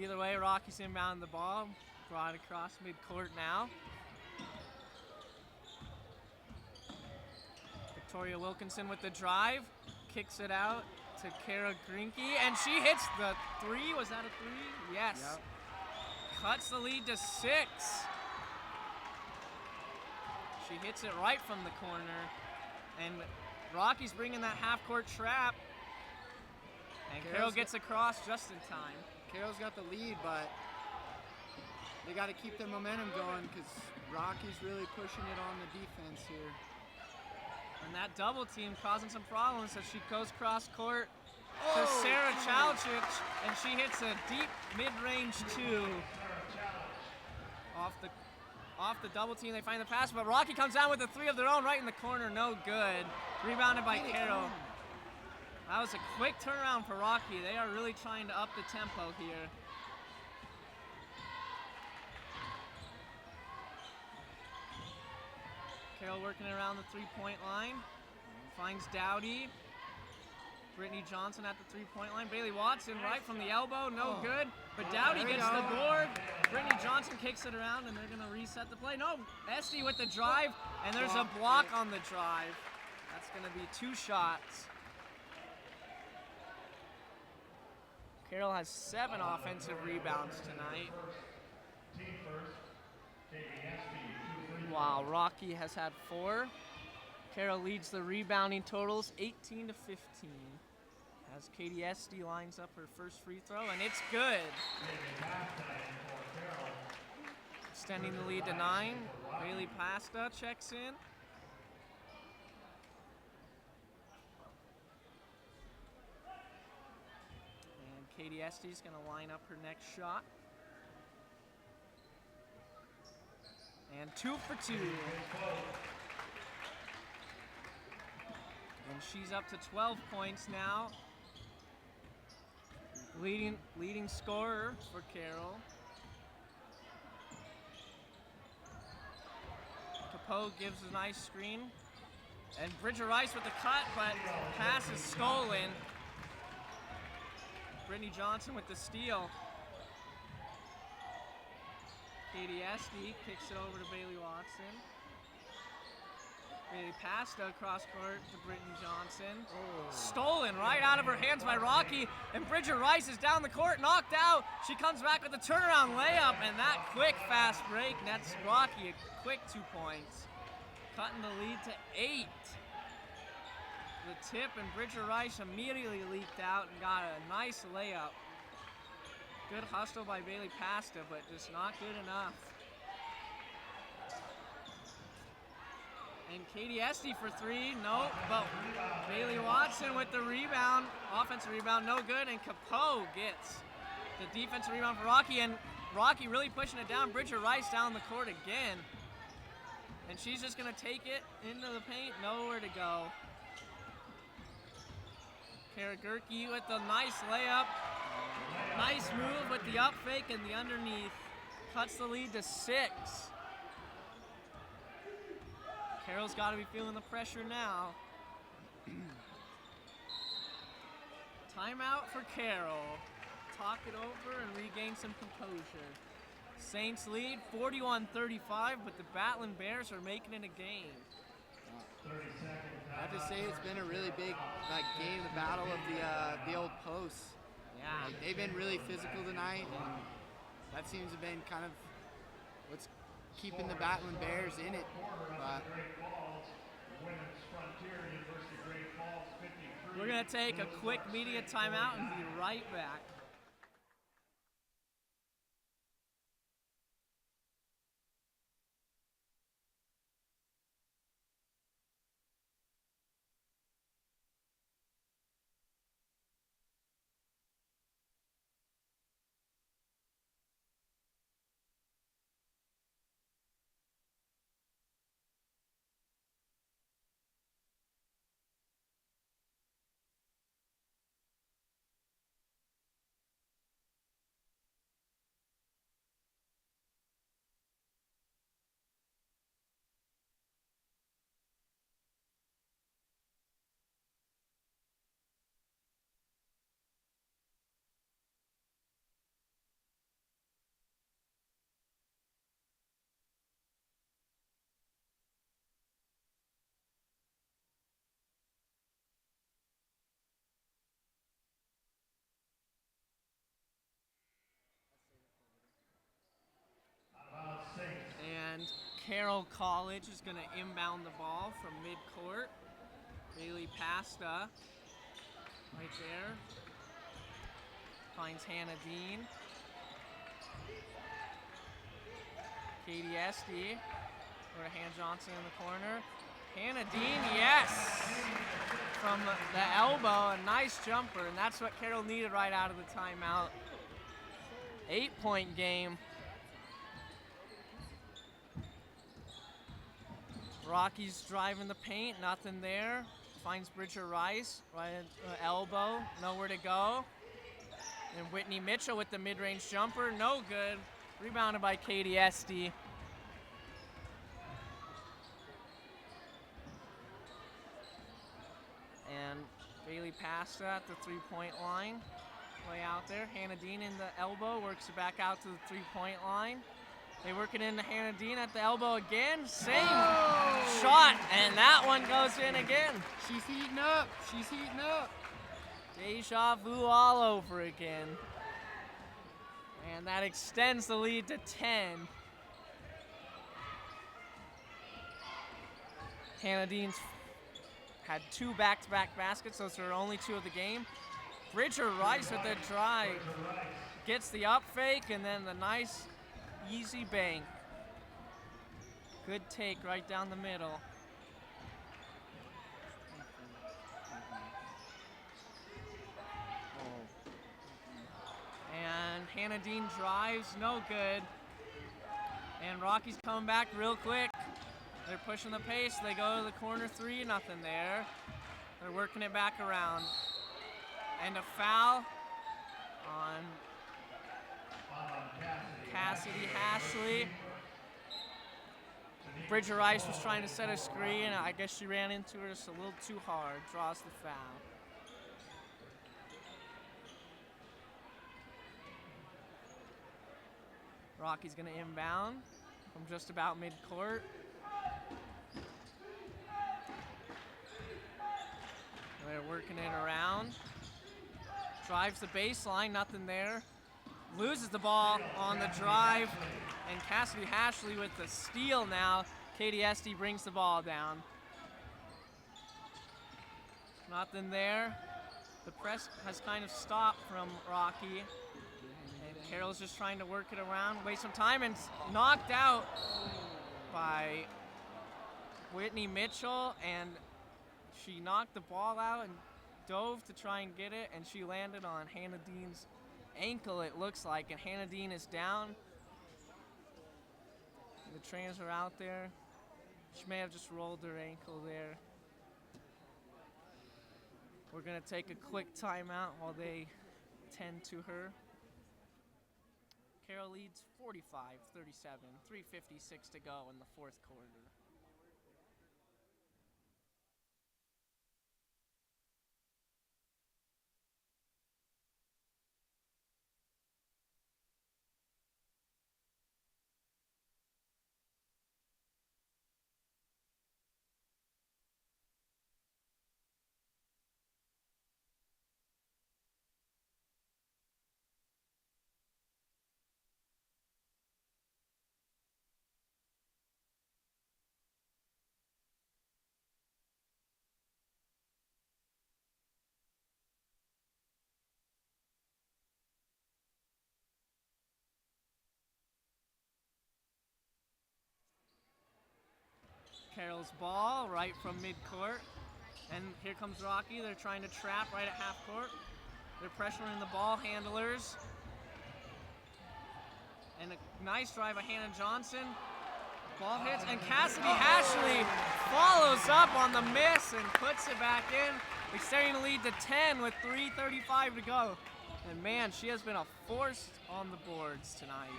either way, Rocky's inbound the ball. Brought across midcourt now. Victoria Wilkinson with the drive. Kicks it out to Kara Grinke, and she hits the 3. Was that a 3? Yes. Yep. Cuts the lead to 6. She hits it right from the corner. And Rocky's bringing that half-court trap. And Carroll gets across just in time. Carroll's got the lead, but they got to keep their momentum going because Rocky's really pushing it on the defense here. And that double team causing some problems as she goes cross court to Sarah Chalchich, and she hits a deep mid-range 2 off the double team. They find the pass, but Rocky comes down with a 3 of their own right in the corner. No good. Rebounded by Carroll. That was a quick turnaround for Rocky. They are really trying to up the tempo here. Carroll working around the 3-point line. Finds Dowdy. Brittany Johnson at the 3-point line. Bailey Watson right from the elbow. No good. But Dowdy gets the board. Brittany Johnson kicks it around, and they're going to reset the play. No, Esty with the drive, and there's a block on the drive. That's going to be 2 shots. Carroll has 7 offensive rebounds tonight. Wow, Rocky has had 4. Carroll leads the rebounding totals 18-15. As Katie Esty lines up her first free throw, and it's good. Extending the lead to 9. Bailey Pasta checks in. And Katie Esty's going to line up her next shot. And 2 for 2. And she's up to 12 points now. Leading scorer for Carroll. Capoe gives a nice screen. And Bridger Rice with the cut, but pass is stolen. Brittany Johnson with the steal. Katie Esty kicks it over to Bailey Watson. Bailey Pasta across court to Brittany Johnson. Stolen right out of her hands by Rocky, and Bridger Rice is down the court, knocked out. She comes back with a turnaround layup, and that quick fast break nets Rocky a quick 2 points. Cutting the lead to 8. The tip, and Bridger Rice immediately leaked out and got a nice layup. Good hustle by Bailey Pasta, but just not good enough. And Katie Esty for 3, no, but Bailey Watson with the rebound, offensive rebound, no good, and Capoe gets the defensive rebound for Rocky, and Rocky really pushing it down. Bridger Rice down the court again, and she's just gonna take it into the paint, nowhere to go. Kara Gerke with the nice layup, nice move with the up fake and the underneath, cuts the lead to 6. Carroll's got to be feeling the pressure now. Timeout for Carroll. talk it over and regain some composure. Saints lead 41-35, but the Battling Bears are making it a game. I have to say it's been a really big game, the battle of the old posts. Yeah. They've been really physical tonight, and that seems to have been kind of what's keeping the Battling Bears in it. But we're going to take a quick media timeout and be right back. And Carroll College is going to inbound the ball from midcourt. Bailey Pasta right there. Finds Hannah Dean. Katie Esty. Go to Hannah Johnson in the corner. Hannah Dean, yes! From the elbow, a nice jumper, and that's what Carroll needed right out of the timeout. 8-point game. Rocky's driving the paint, nothing there. Finds Bridger Rice, right at the elbow, nowhere to go. And Whitney Mitchell with the mid-range jumper, no good. Rebounded by Katie Esty. And Bailey Pasta at the three-point line. Way out there. Hannah Dean in the elbow, works it back out to the three-point line. They work it into Hannah Dean at the elbow again. Same shot, and that one goes in again. she's heating up. She's heating up. Deja vu all over again. And that extends the lead to 10. Hannah Dean's had 2 back-to-back baskets. Those are only 2 of the game. Bridger Rice with the drive. Gets the up fake and then the nice easy bank. Good take right down the middle. And Hannah Dean drives, no good. And Rocky's coming back real quick. They're pushing the pace. They go to the corner 3, nothing there. They're working it back around. And a foul on Cassidy Hashley. Bridger Rice was trying to set a screen, and I guess she ran into her just a little too hard. Draws the foul. Rocky's gonna inbound from just about midcourt. They're working it around. Drives the baseline, nothing there. Loses the ball on the drive, and Cassidy Hashley with the steal now. Katie Esty brings the ball down. Nothing there. The press has kind of stopped from Rocky. And Carroll's just trying to work it around, waste some time, and knocked out by Whitney Mitchell, and she knocked the ball out and dove to try and get it, and she landed on Hannah Dean's ankle, it looks like, and Hannah Dean is down. The trainers are out there. She may have just rolled her ankle there. We're gonna take a quick timeout while they tend to her. Carroll leads 45-37, 3:56 to go in the 4th quarter. Carroll's ball right from midcourt. And here comes Rocky. They're trying to trap right at half court. They're pressuring the ball handlers. And a nice drive by Hannah Johnson. Ball hits, and Cassidy Hashley follows up on the miss and puts it back in, extending the lead to 10 with 3:35 to go. And man, she has been a force on the boards tonight.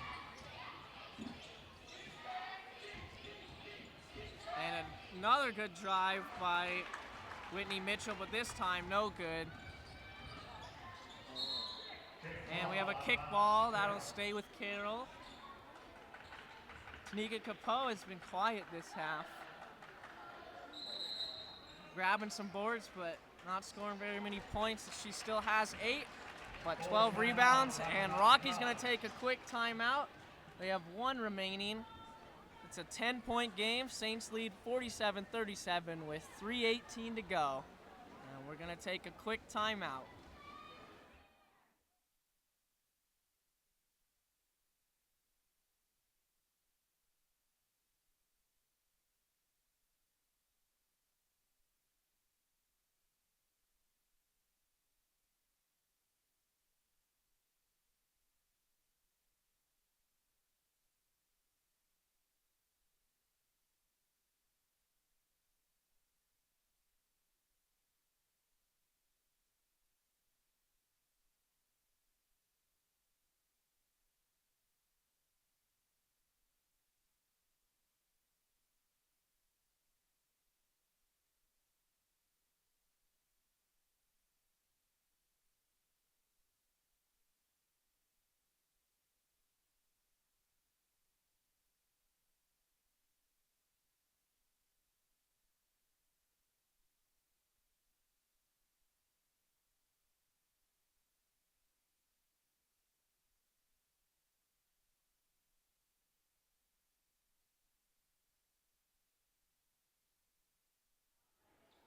And another good drive by Whitney Mitchell, but this time no good. And we have a kick ball that'll stay with Carroll. Tanika Capoe has been quiet this half. Grabbing some boards, but not scoring very many points. She still has 8, but 12 rebounds. And Rocky's gonna take a quick timeout. They have 1 remaining. It's a 10-point game. Saints lead 47-37 with 3:18 to go. And we're gonna take a quick timeout.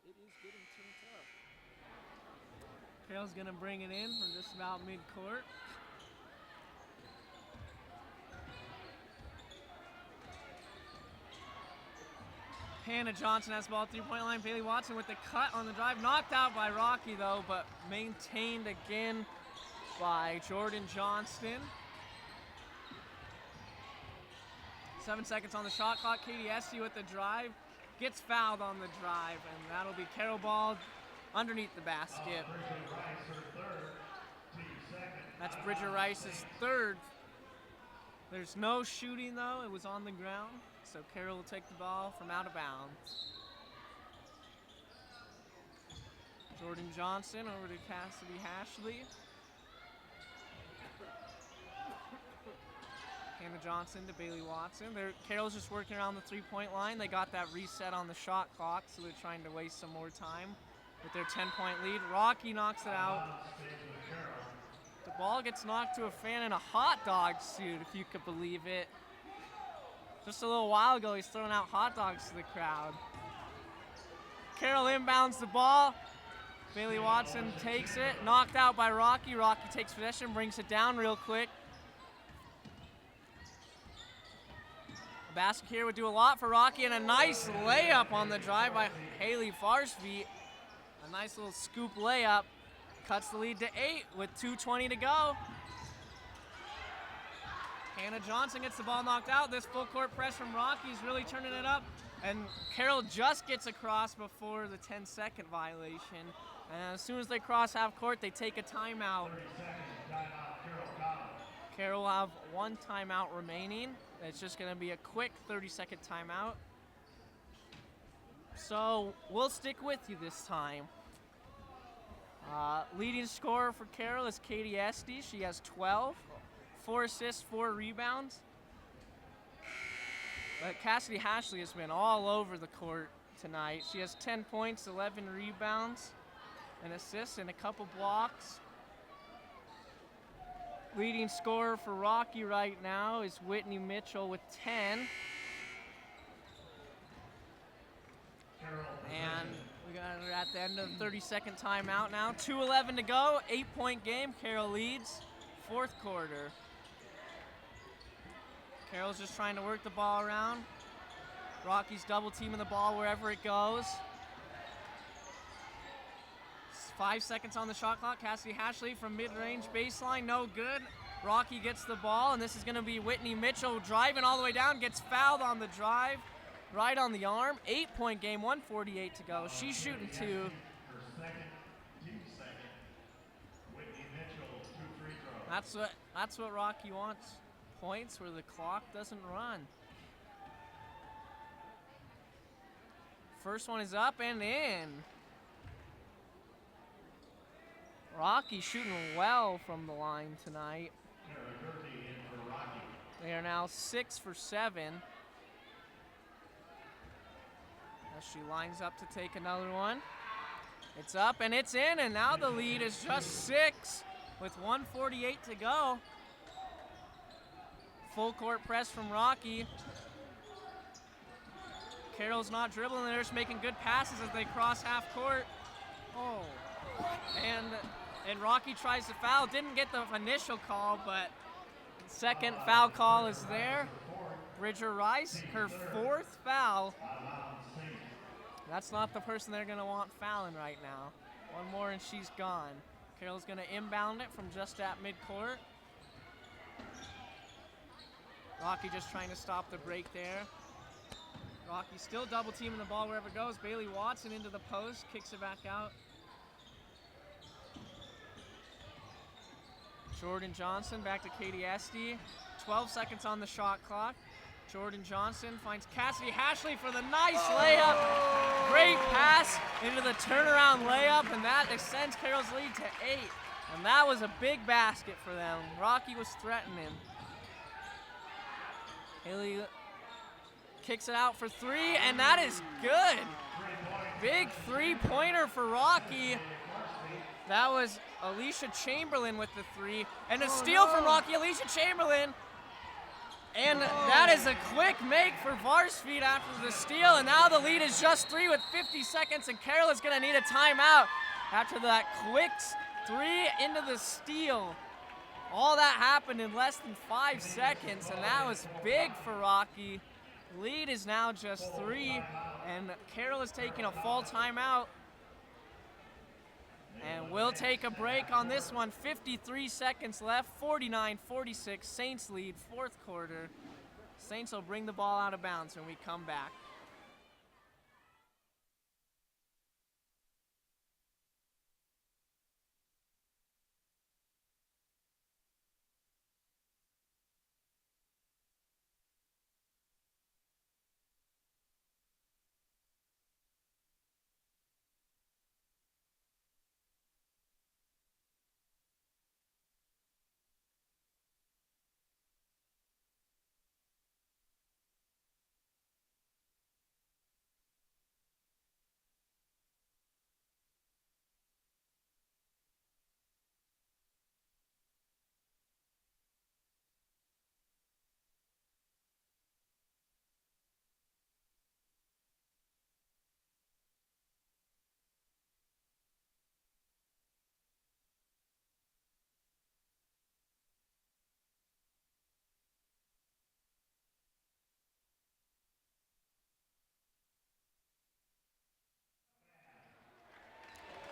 It is getting turned up. Carroll's gonna bring it in from just about midcourt. Hannah Johnson has the ball at 3-point line. Bailey Watson with the cut on the drive. Knocked out by Rocky though, but maintained again by Jordan Johnston. 7 seconds on the shot clock. Katie Esty with the drive. Gets fouled on the drive, and that'll be Carroll ball underneath the basket. That's Bridger Rice's third. There's no shooting though, it was on the ground. So Carroll will take the ball from out of bounds. Jordan Johnson over to Cassidy Hashley. Hannah Johnson to Bailey Watson. Carroll's just working around the 3-point line. They got that reset on the shot clock, so they're trying to waste some more time with their 10-point lead. Rocky knocks it out. The ball gets knocked to a fan in a hot dog suit, if you could believe it. Just a little while ago, he's throwing out hot dogs to the crowd. Carroll inbounds the ball. Bailey Watson takes it, knocked out by Rocky. Rocky takes possession, brings it down real quick. The basket here would do a lot for Rocky, and a nice layup on the drive by Haley Farsfeet. A nice little scoop layup. Cuts the lead to 8 with 2:20 to go. Hannah Johnson gets the ball knocked out. This full court press from Rocky is really turning it up. And Carroll just gets across before the 10-second violation. And as soon as they cross half court, they take a timeout. Carroll will have 1 timeout remaining. It's just going to be a quick 30-second timeout. So we'll stick with you this time. Leading scorer for Carroll is Katie Esty. She has 12, 4 assists, 4 rebounds. But Cassidy Hashley has been all over the court tonight. She has 10 points, 11 rebounds, an assist, and a couple blocks. Leading scorer for Rocky right now is Whitney Mitchell with 10. And we're at the end of the 30-second timeout now. 2:11 to go, 8-point game. Carroll leads, 4th quarter. Carroll's just trying to work the ball around. Rocky's double teaming the ball wherever it goes. 5 seconds on the shot clock. Cassidy Hashley from mid-range baseline, no good. Rocky gets the ball, and this is going to be Whitney Mitchell driving all the way down, gets fouled on the drive, right on the arm. 8-point game, 1:48 to go. She's shooting 2. Her second, team second. Whitney Mitchell, 2 free throws. That's what Rocky wants. Points where the clock doesn't run. First one is up and in. Rocky shooting well from the line tonight. They are now 6 for 7. As she lines up to take another one. It's up and it's in, and now the lead is just 6 with 1:48 to go. Full court press from Rocky. Carroll's not dribbling, they're just making good passes as they cross half court. Oh, and Rocky tries to foul. Didn't get the initial call, but second foul call is there. Bridger Rice, her 4th foul. That's not the person they're gonna want fouling right now. One more and she's gone. Carroll's gonna inbound it from just at midcourt. Rocky just trying to stop the break there. Rocky still double teaming the ball wherever it goes. Bailey Watson into the post, kicks it back out. Jordan Johnson back to Katie Esty. 12 seconds on the shot clock. Jordan Johnson finds Cassidy Hashley for the nice layup. Great pass into the turnaround layup, and that extends Carroll's lead to 8. And that was a big basket for them. Rocky was threatening. Haley kicks it out for 3, and that is good. Big 3-pointer for Rocky. That was Alicia Chamberlain with the 3. And a steal from Rocky, Alicia Chamberlain. And that is a quick make for Varsfeed after the steal. And now the lead is just 3 with 50 seconds, and Carroll is going to need a timeout after that quick 3 into the steal. All that happened in less than 5 seconds, and that was big for Rocky. Lead is now just 3, and Carroll is taking a full timeout. And we'll take a break on this one. 53 seconds left, 49-46. Saints lead, 4th quarter. Saints will bring the ball out of bounds when we come back.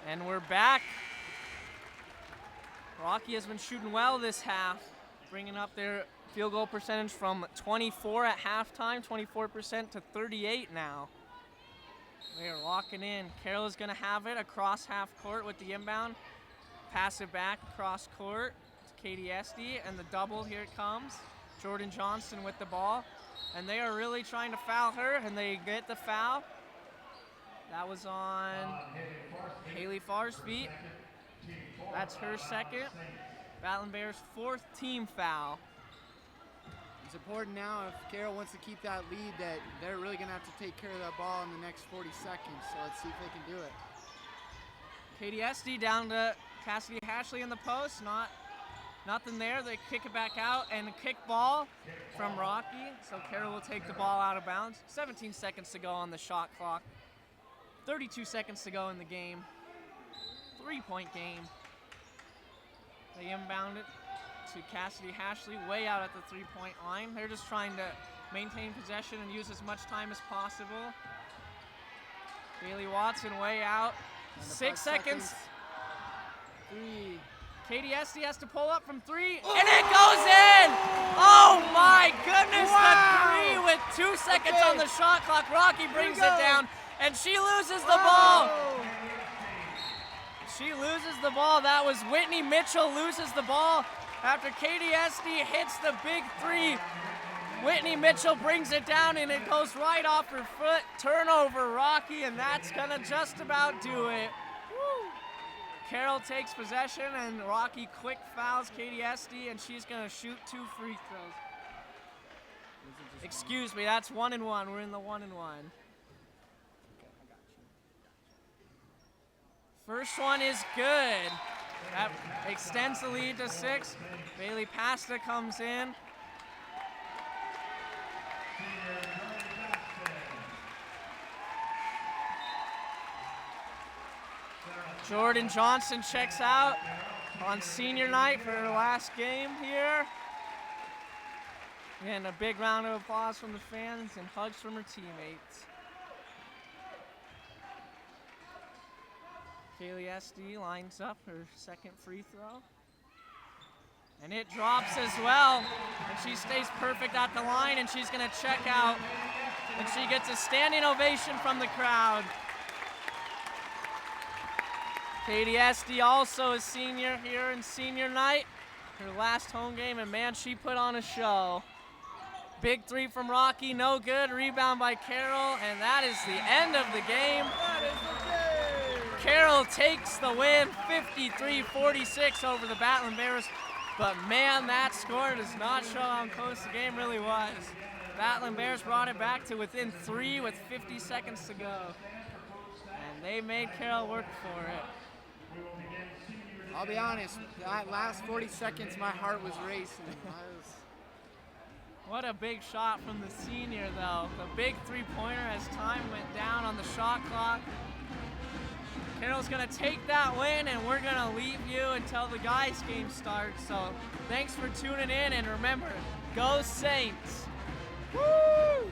And we're back. Rocky has been shooting well this half, bringing up their field goal percentage from 24 at halftime, 24% to 38 now. They are locking in. Carroll is going to have it across half court with the inbound. Pass it back across court to Katie Esty, and the double, here it comes. Jordan Johnson with the ball, and they are really trying to foul her, and they get the foul. That was on Haley Farsfeet. That's her second. Battling Bears' 4th team foul. It's important now, if Carroll wants to keep that lead, that they're really going to have to take care of that ball in the next 40 seconds. So let's see if they can do it. Katie Esty down to Cassidy Hashley in the post. Nothing there. They kick it back out, and a kick ball from Rocky. So Carroll will take the ball out of bounds. 17 seconds to go on the shot clock. 32 seconds to go in the game. 3-point game. They inbound it to Cassidy Hashley, way out at the three-point line. They're just trying to maintain possession and use as much time as possible. Bailey Watson way out. And 6 seconds. 3. Katie Esty has to pull up from 3, and it goes in! Oh my goodness, the 3 with 2 seconds on the shot clock. Rocky brings it down, and she loses the ball. She loses the ball. That was Whitney Mitchell loses the ball after Katie Esty hits the big 3. Whitney Mitchell brings it down, and it goes right off her foot. Turnover, Rocky, and that's gonna just about do it. Woo. Carroll takes possession, and Rocky quick fouls Katie Esty, and she's gonna shoot 2 free throws. Excuse me, that's 1 and 1. We're in the 1 and 1. First one is good. That extends the lead to 6. Bailey Pasta comes in. Jordan Johnson checks out on senior night for her last game here. And a big round of applause from the fans and hugs from her teammates. Kaylee Esty lines up her second free throw. And it drops as well. And she stays perfect at the line, and she's gonna check out. And she gets a standing ovation from the crowd. Katie Esty also a senior here in senior night. Her last home game, and man, she put on a show. Big 3 from Rocky, no good. Rebound by Carroll, and that is the end of the game. Carroll takes the win, 53-46 over the Battling Bears. But man, that score does not show how close the game really was. Battling Bears brought it back to within 3 with 50 seconds to go. And they made Carroll work for it. I'll be honest, that last 40 seconds, my heart was racing. What a big shot from the senior, though. The big three-pointer as time went down on the shot clock. Carroll's gonna take that win, and we're gonna leave you until the guys' game starts. So thanks for tuning in, and remember, go Saints! Woo!